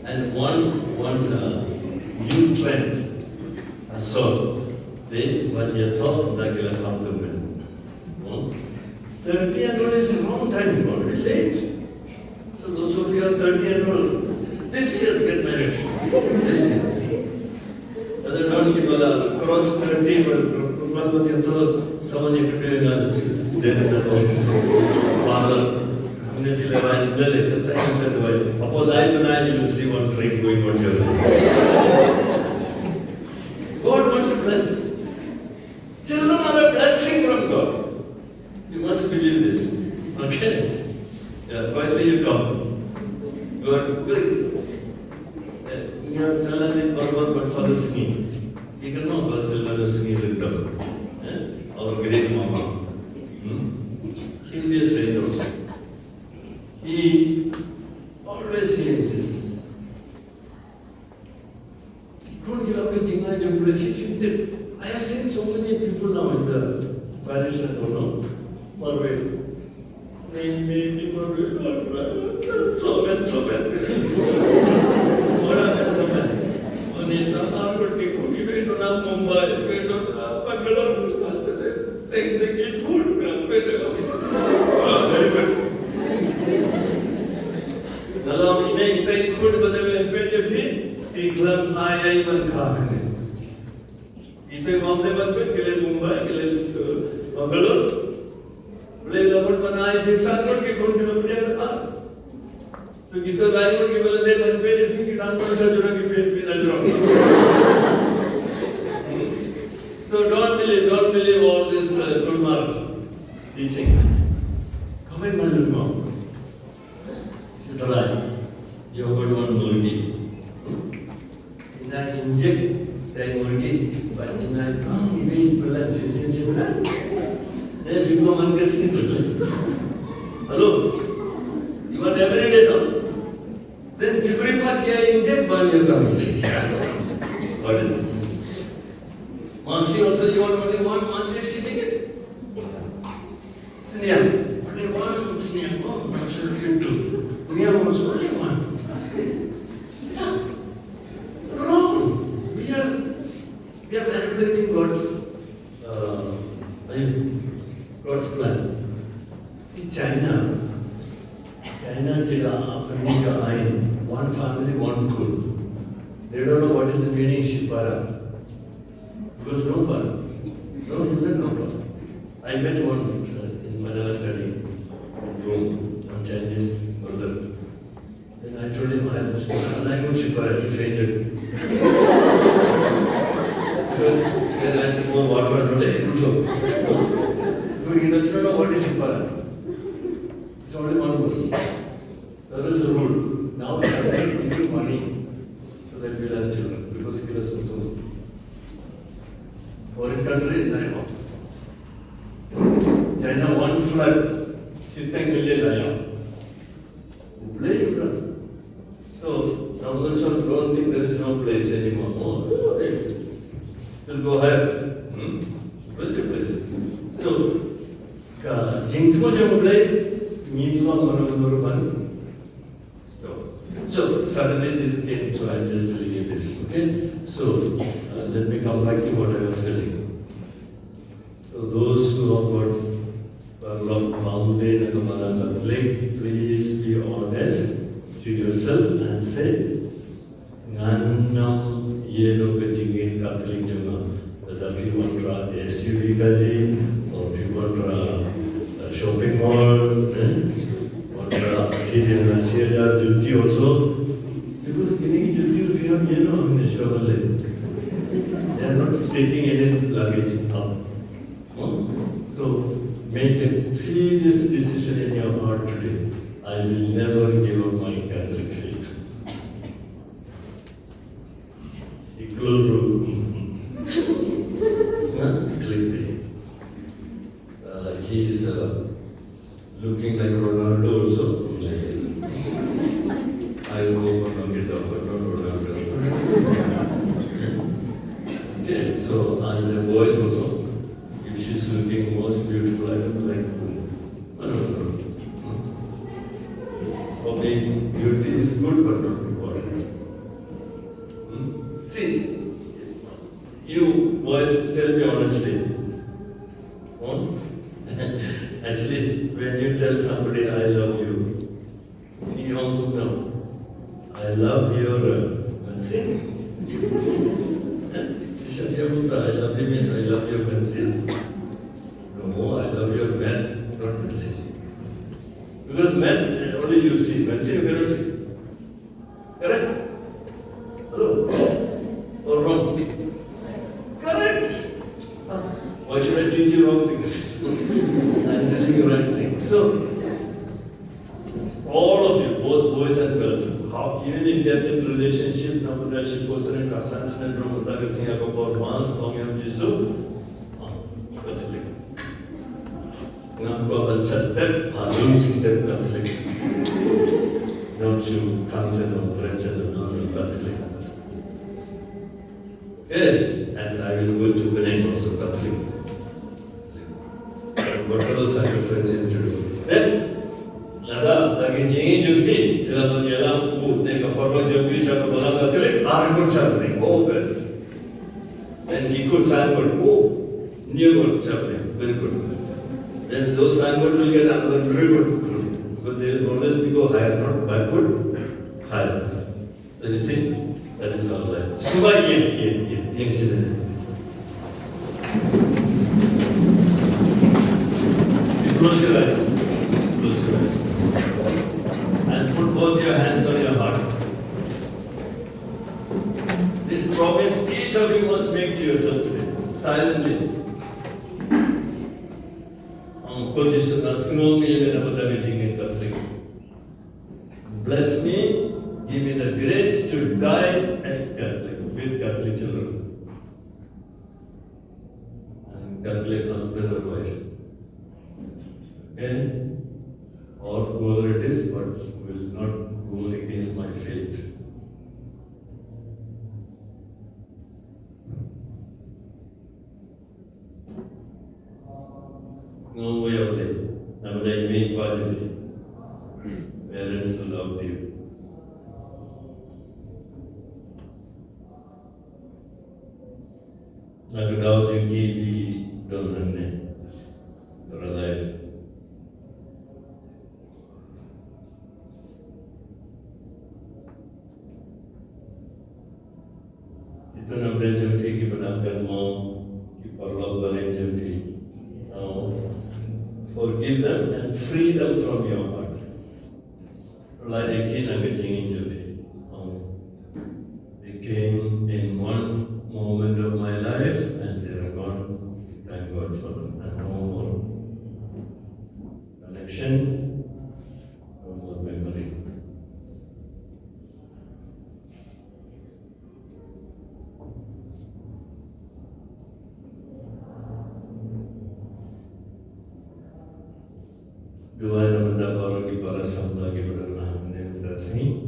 And one new trend I saw. They one year thought that will come to men. 30 and old is a long time, already late. So those of you who are 30 and old, this year get married. This year. Other don't people are cross 30, but someone you could do father. Upon eye to eye, you will see one train going on here. God wants to bless. Children are a blessing from God. You must believe this. Okay? Yeah, finally you come. God will. But for the singing. You can know for the silver singing with them. Our great mama. He'll be a saint also. He insists. Don't give up with I have seen so many people now in the parish, I don't know, Marway. Maybe Marway, so bad. What happened so bad? We don't have Mumbai, we don't have Bangalore, they eat food. Very good. Dalam ini kita ikut betul PDP, iklan ayah ban kahane. Itu Bombay ban pe, kile Mumbai, kile Bangalore. Beli lambat banai desa kan ke kau kilo punya kata. तो कितो line की बोले दे बन पे फिर की dance कर जोड़ा की पेट पे ना जोड़ा so don't believe all this Gulmarg teaching कभी मालूम हो इतना you got one murgi ina inject that murgi but ina come even blood sensation na then you come and get sick hello you are every day no then Kibripa kya inject ban your tongue. What is this? Masi also you want only one Masi sitting it? Sneha. Only one Sneha. No, not sure you two. Sneha also only one. Yeah. Wrong. We are manipulating God's plan. See China अपनी का आइन, one family, one cool. They don't know what is the meaning Shipara. Because no para. No human, no para. I met one when I was studying in Rome, one Chinese brother. Then I told him, I like Shipara, he fainted. Because when I had more water, I so he doesn't know what is Shipara. It's only one word. That is the rule. Now we have to give money so that we will have children. Because give us something. Foreign country, China, one flood, 50 million. So, now also don't think there is no place anymore. Oh, we'll go ahead. Where's the place? So, Jingtmo Jam play, So suddenly this came, so I'm just telling you this, okay? So let me come back to what I was saying. So those who have got mountain and Kamala Catholic, please be honest to yourself and say, Nannam Yeno Kajingin Catholic Juma, whether you want to SUV gully or you want to shopping mall, duty also, because getting duty we have, they are not taking any luggage up. So make a serious decision in your heart today. I will never give up my Catholic faith. He is looking like Ronaldo also. I will go for Ronaldo, but not Ronaldo. Okay, so and the voice also. If she's looking most beautiful, I don't like. No. For me, beauty is good, but not important. See, you boys, tell me honestly. Actually, Can you tell somebody I love you? You don't know. I love your pencil. I love you means I love your pencil. No, I love your man, not pencil. Because man only you see, pencil you cannot see. Correct? Hello? Or wrong? Correct. Why should I teach you wrong things? I'm telling you right things. So, all of you, both boys and girls, even if you have in relationship, Namudashi Kosan, Kasan, and Ramadagasing, about once, Tongyam Jisu, Catholic. Namko Banshatak, Hadum Chintak Catholic. Not you, comes and friends and Catholic. Okay, and I will go to Benin also, Catholic. What else sacrifice you to do? Then, Nada, lagi jingi juki, jalan jalan pun, neka perlu juki satu malam Catholic, argut Catholic, oh best. Then kikut sanggul, oh, new good Catholic, very good. Then those sanggul will get another very good group, but they will always go higher, not backward, higher. So you see, that is our life. Suba yang sini. Close your eyes. Close your eyes. And put both your hands on your heart. This promise each of you must make to yourself today, silently. Bless me, give me the grace to die as Catholic, with Catholic children. And Catholic husband or wife. Okay? Or whoever it is, but will not go against my faith. No way of it. I'm going to make positive. Parents who loved you. Nagadaw Junki di Donhanne. You're alive. Itu namanya Junki ki benamkan mau ki parlok balen Junki. Now, forgive them and free them from your heart. They came in one moment of my life and they are gone. Thank God for them. And no more connection, no more memory. Dua benda baru di para sabda kita dalam sini,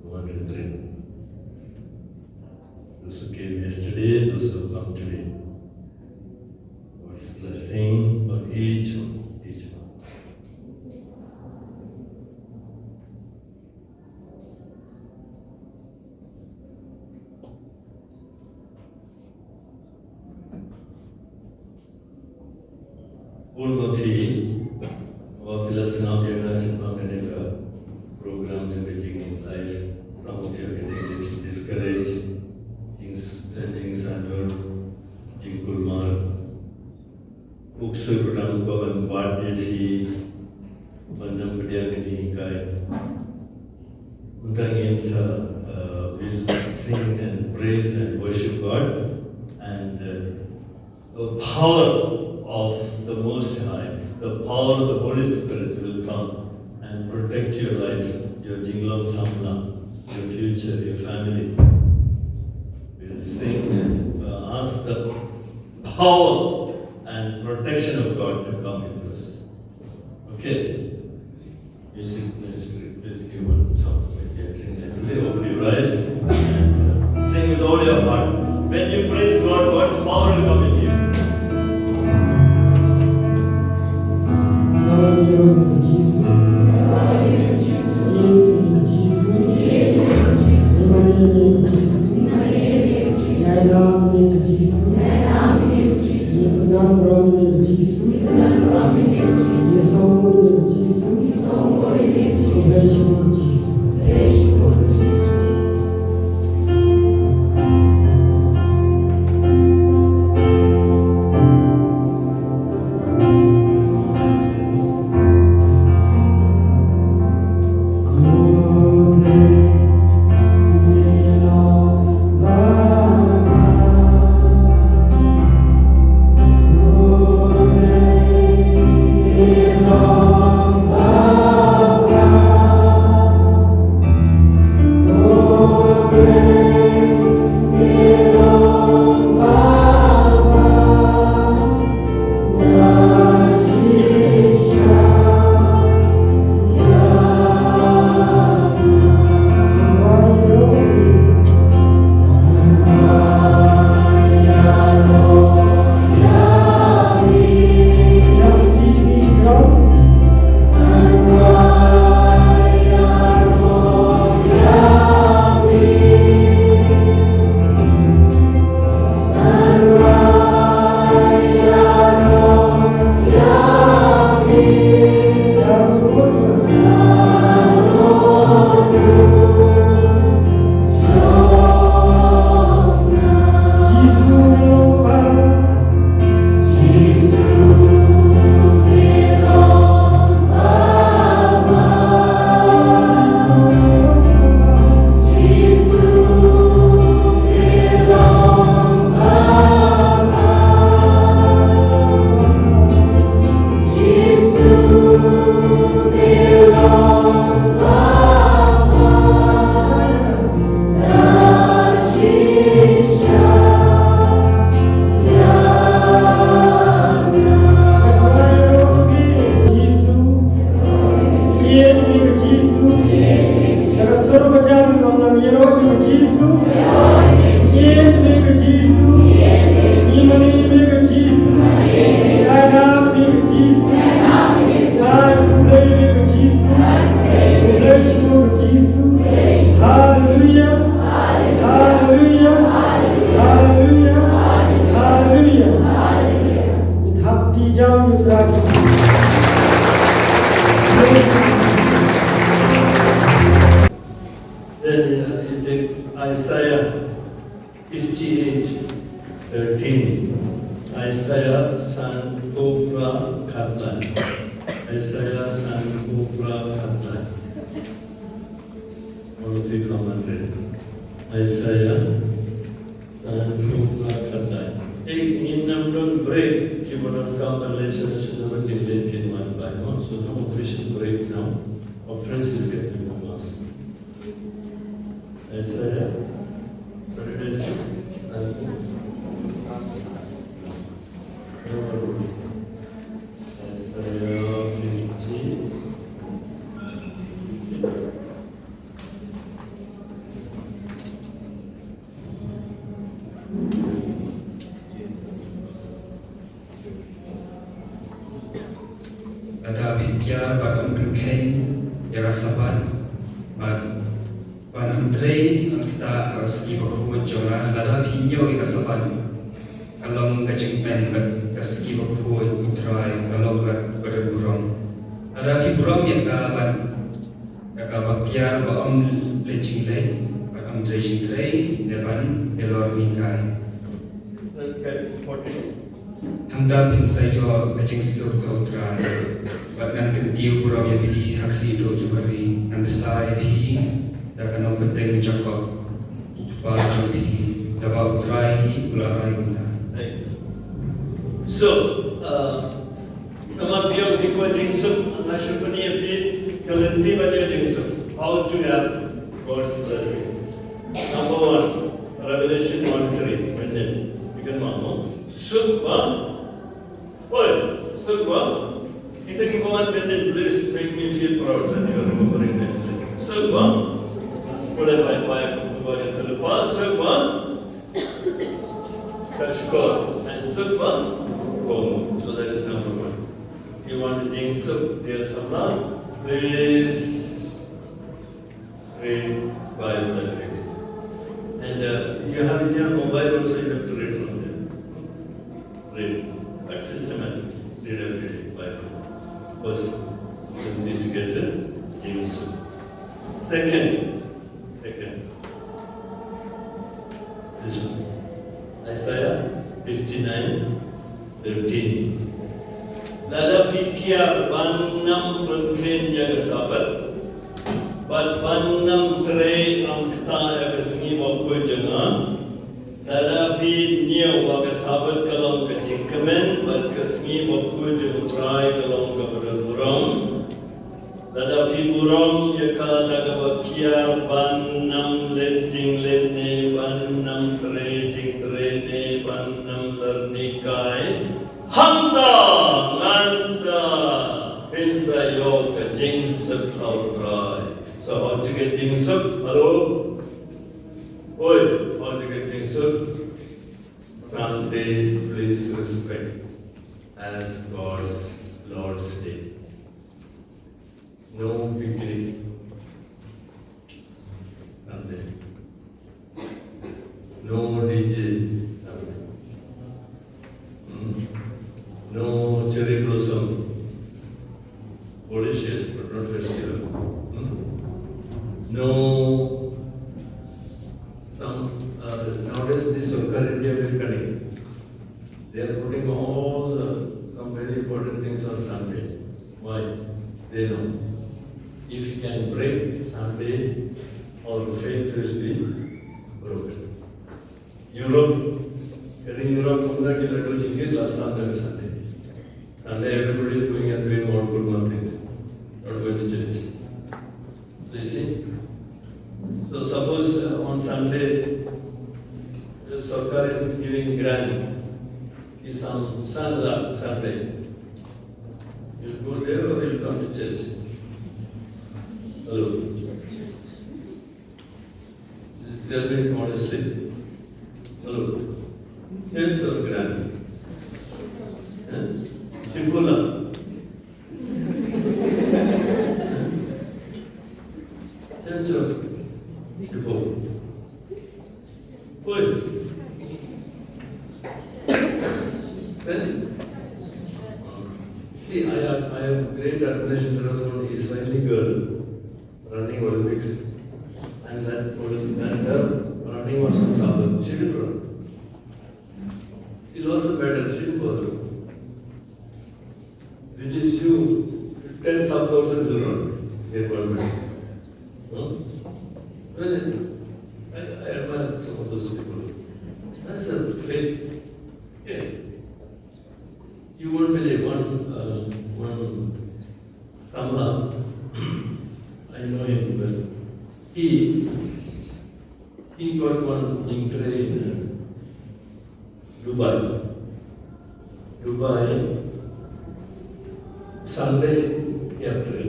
one retreat. Those who came yesterday, those who come today. God's blessing on each one. Programs engaging in life. Some of you are getting a little discouraged. Things are not Jingkulmar. Uksu Pradam Pavan Quad Devi Bandam Padiagati Kai. Untangins will sing and praise and worship God, and the power of the Most High, the power of the Holy Spirit will come and protect your life, your Jinglong Samla, your future, your family. We'll sing and ask the power and protection of God to come into us. Okay? Music ministry, please give one song. We can sing nicely. Open your eyes and sing with all your heart. When you praise God, God's power will come into you. Yes, Then you take Isaiah 58:13. Isaiah San Cobra Katlan. Isaiah San Cobra Katlan. One of you come and read. Isaiah San Cobra Katlan. In number break, you would have come and listen to the Indian in my Bible. So no official break now. Of praise will get you from us. Isaiah, what did I say? Isaiah 50. Ada pitya bagan berkain ya saban ban Andre kita harus dibawa jora lada pinyo ika saban alam kacing pen kaski bawa utrai alam berburung ada fiburam yang kaban bakya baam lecing lay bakam dressing tray depan elor nikai Hamda bin sayo kacing sur kautrai bagan kentiu buram ya pi hakli do jukari andesai pi dakan penting cakap baca pi dapat utrai ularai guna. So, nama biyong di ko jingsuk nashupani api kalanti baliyo jingsuk. How to have God's blessing? Number one, Revelation 1:3. When you can mamo sukma, sukma. Kita kibawan benden, please make me feel proud that you are remembering nicely. Sukma. Pulai baik-baik kepada terlepas, sukma. Kashkor and sukma. Boom. So that is number one. You want to jingsuk, dear Samla, please read Bible every day. And you have in your mobile also, you have to read from there. Read. But systematically. Read every day Bible. First, you need to get a jingsuk. Second, this one. Isaiah 59:13. Lada pikir banam penting jaga sabat, bat banam tray angkta jaga singi waktu jena. Lada pi niau jaga sabat kalau kecing kemen, bat kesingi waktu jena tray kalau keberurang. Lada pi burang jaka jaga bakiar banam lejing lejne banam tray jing tray ne banam lernikai. Hamta ngansa pinsa yok jingsuk kautrai. So how to get jingsuk? Hello? Oi, how to get jingsuk? Sunday, please respect as God's Lord's Day. No picnic Sunday. No DJ Sunday. No cherry blossom, delicious but not festival. No, nowadays this Sarkar India is cunning. They are putting all some very important things on Sunday. Why? They know. If you can break Sunday, all faith will be broken. Europe, last time Sunday. Sunday everybody is going and doing all good things, not going to church. So you see? So suppose on Sunday, the Sarkar is giving grant, is on Sunday. You'll go there or you'll come to church? Hello? tell me honestly. Hello. Here's your granny. Simple. Here's your people. Boy. Then, see, I have great admiration. There was one Israeli girl running Olympics, and that girl running was on Sabbath. She didn't run. She lost the medal. She didn't bother. It is you. 10 sub-thousand will run. Get one medal. No? Well, I admire some of those people. That's a faith. Yeah. You won't believe one Samla, I know him well. He got one jingtre in Dubai. Sunday, yatra.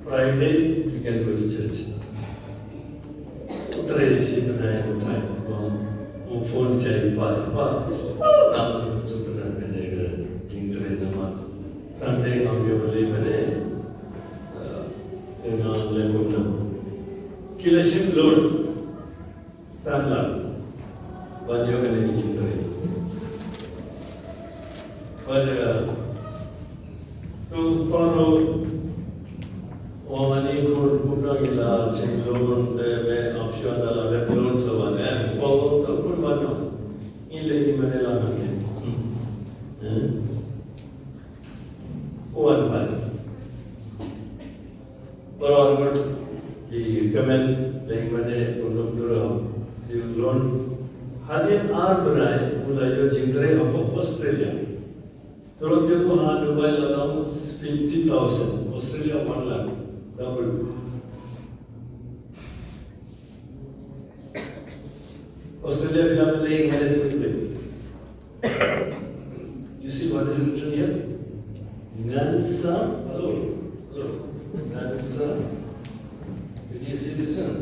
Friday, you can go to church. Uttare, she and I have time. Phone check, Sunday, I'm going to kill a shipload, Sandland, but you're going to be but to follow Omani could Punagila, Chimlon, the Opshana, the clones of an and follow the Punmano in Lady Manila. One man. But the comment, like Mane, Punamdura, Silon, Hadin Arbonai, Ulayo Jindre of Australia. Toronto had Dubai allows 50,000, Australia 1 lakh, double. Australia will have laying medicine. You see what is written here? Nansa, hello, Nansa. Did you see this one?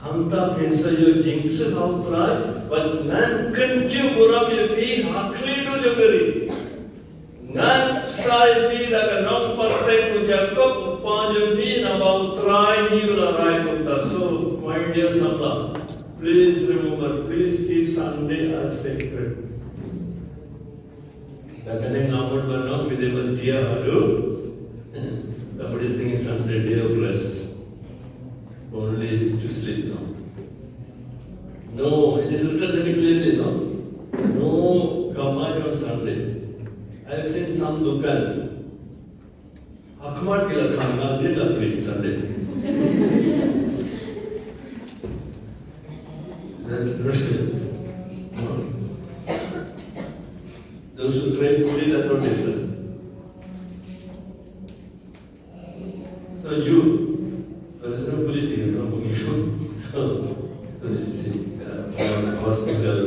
Hanta pensa yo jinx how try, but nan kanchu buram yafi hakli do jagari. Nan sai fi daga non parte mu jakob panjam fi na about try he will arrive on the so my dear Samla, please remember, please keep Sunday as sacred. Daganing amod bano videvantia halu. The Buddhist thing is Sunday, day of rest. Only to sleep now. No, it is written very clearly, no? No Kamai on Sunday. I have seen some Dukan. Akmat Kila Khana did not play Sunday. That's Russian. No. Those who train fully are not different. So there is no political problem. So you see, hospital,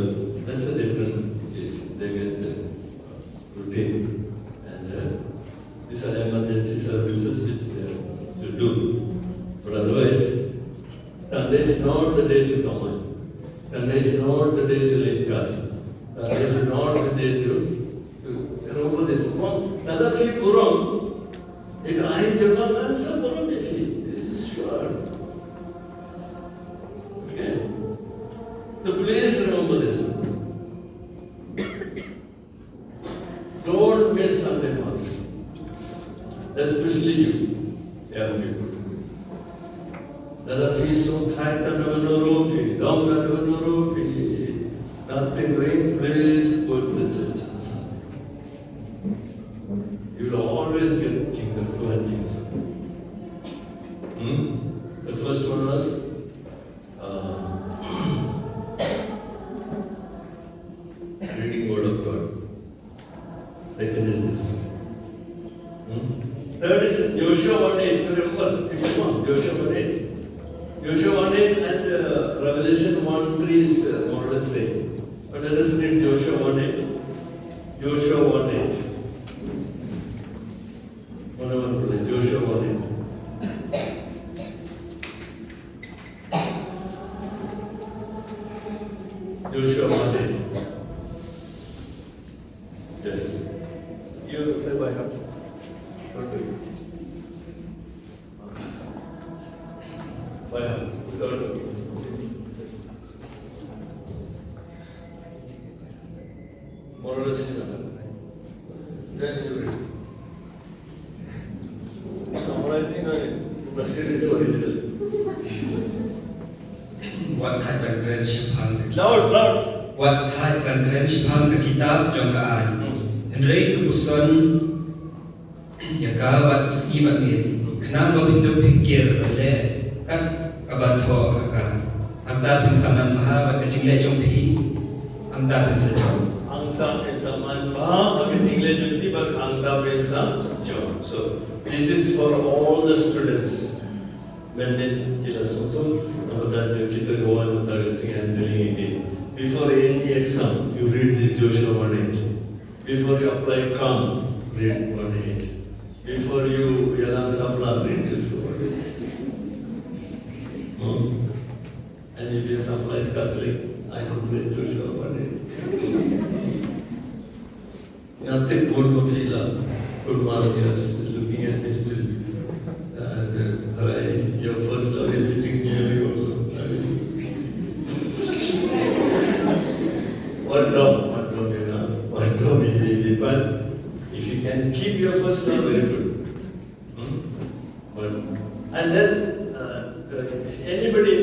that's a different case. They get routine. And these are emergency services which they have to do. But otherwise, Sunday is not the day to come on. Sunday is not the day to live God. Sunday is not the day to remember this. Nada fi puram. If I Jagan, that's a puram defi. This is sure. Okay. So please remember this one. Don't miss Sunday Mass. Especially you, young people. Nada fi so tight that no roti, long that no roti. Nothing doing, please go to the church on Sunday. You will always get two and things. The first one was reading Word of God. Second is this one. Third is Joshua 1:8. You remember? Joshua 1:8. Joshua 1:8 and Revelation 1:3 is more or less same. But let us read Joshua 1:8. Joshua 1:8. Joshua 1:8. By heart, without more or less is done. Then you read. Summarizing or proceeding to original. Wat thai ban kren shapang ka Loud, loud. Wat thai ban kren shapang ka kitab jong ka ai. Henry tu buson ya ka wat ski bat ni. Kenam ba pindu pikir le kat abatho ka. Amta pin saman baha bat ka jingle jong pi. Amta pin sajau. Angta pesa manpa, everything legally, but angta pesa job. So this is for all the students. When they kill us, kita go on and doing again. Before any exam, you read this Joshua 1:8. Before you apply CAM, read 1:8. Before you Yalan Samla, read Joshua 1:8. And if your Samla is Catholic, I could read Joshua 1:8. Nothing more Motila, Kulmar is looking at me still. Your first love is sitting near you also. What dog, baby. But if you can keep your first love, very good. And then anybody,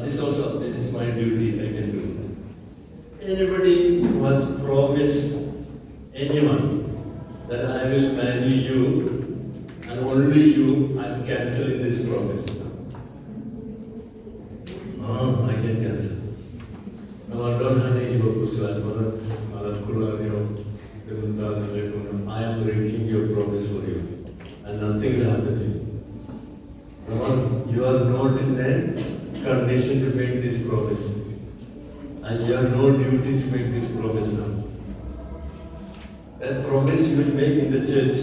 this is my duty, I can do. Anybody who has promised anyone that I will marry you and only you, I am cancelling this promise. I can cancel. No, I don't have any purpose. I am breaking your promise for you, and nothing will happen to you. No, you are not in a condition to make this promise, and you have no duty to make this promise now. That promise you will make in the church.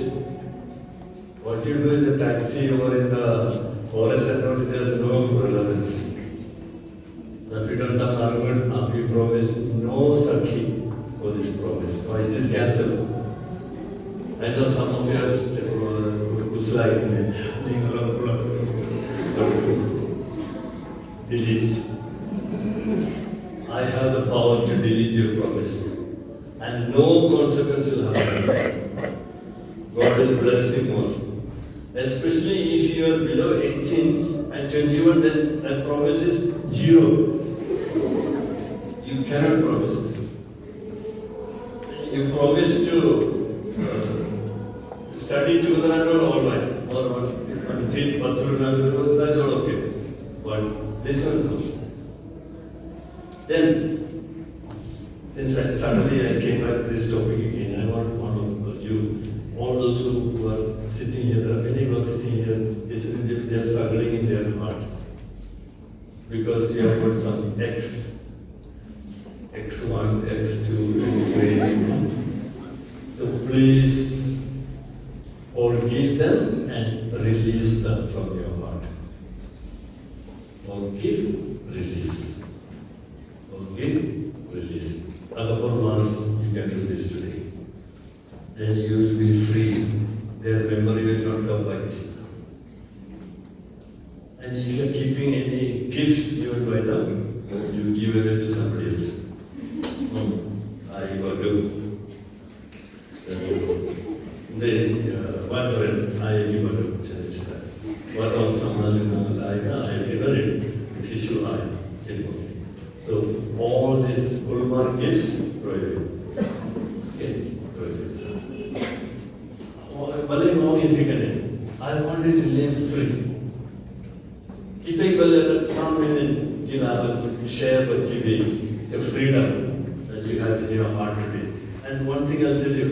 What you do in the taxi or in the forest and road, it has no relevance. The Vedanta Margaret, you promise no Sakhi for this promise, or it is cancelled. I know some of us who's like delete. I have the power to delete your promise, and no consequence will happen. God will bless you more. Especially if you are below 18 and 21, then that promise is 0. You cannot promise this. You promise to study 200 all right, or 1 that's all okay. But this one, no. Then, since suddenly I came back to this topic again, I want one of you, all those who are sitting here, there are many who are sitting here, they are struggling in their heart. Because you have got some X1, X2, X3. So please forgive them and release them from your heart. Forgive, release. Forgive, release. Agapur Mass, you can do this today. Then you will be free. Their memory will not come back to you. And if you are keeping any gifts given by them, you give away to somebody else. I got to. Whatever I give a church that. What on some I figure it, tissue I. So all these Gulmar gifts, prohibited. Okay, prohibited. I wanted to live free. Kita will come in and share but give the freedom that you have in your heart today. And one thing I'll tell you,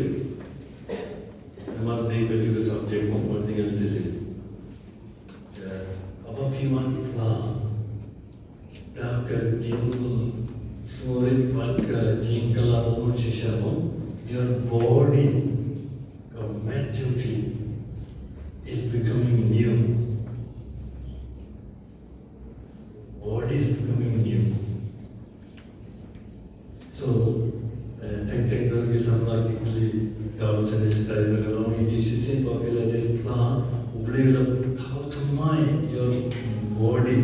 I'm not named but you subject, one thing I'll tell you. About P1, Daka Jingle, Smorit Paka, Jinkala, Mochishamo, your body of Matjuki is becoming new. Body is becoming new. So, technically, somebody comes and is telling the long EDCC popular plan, how to mind your body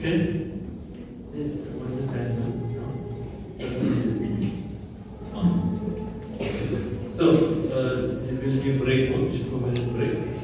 Okay? What is the time now? So, it will be break, 2 minute break.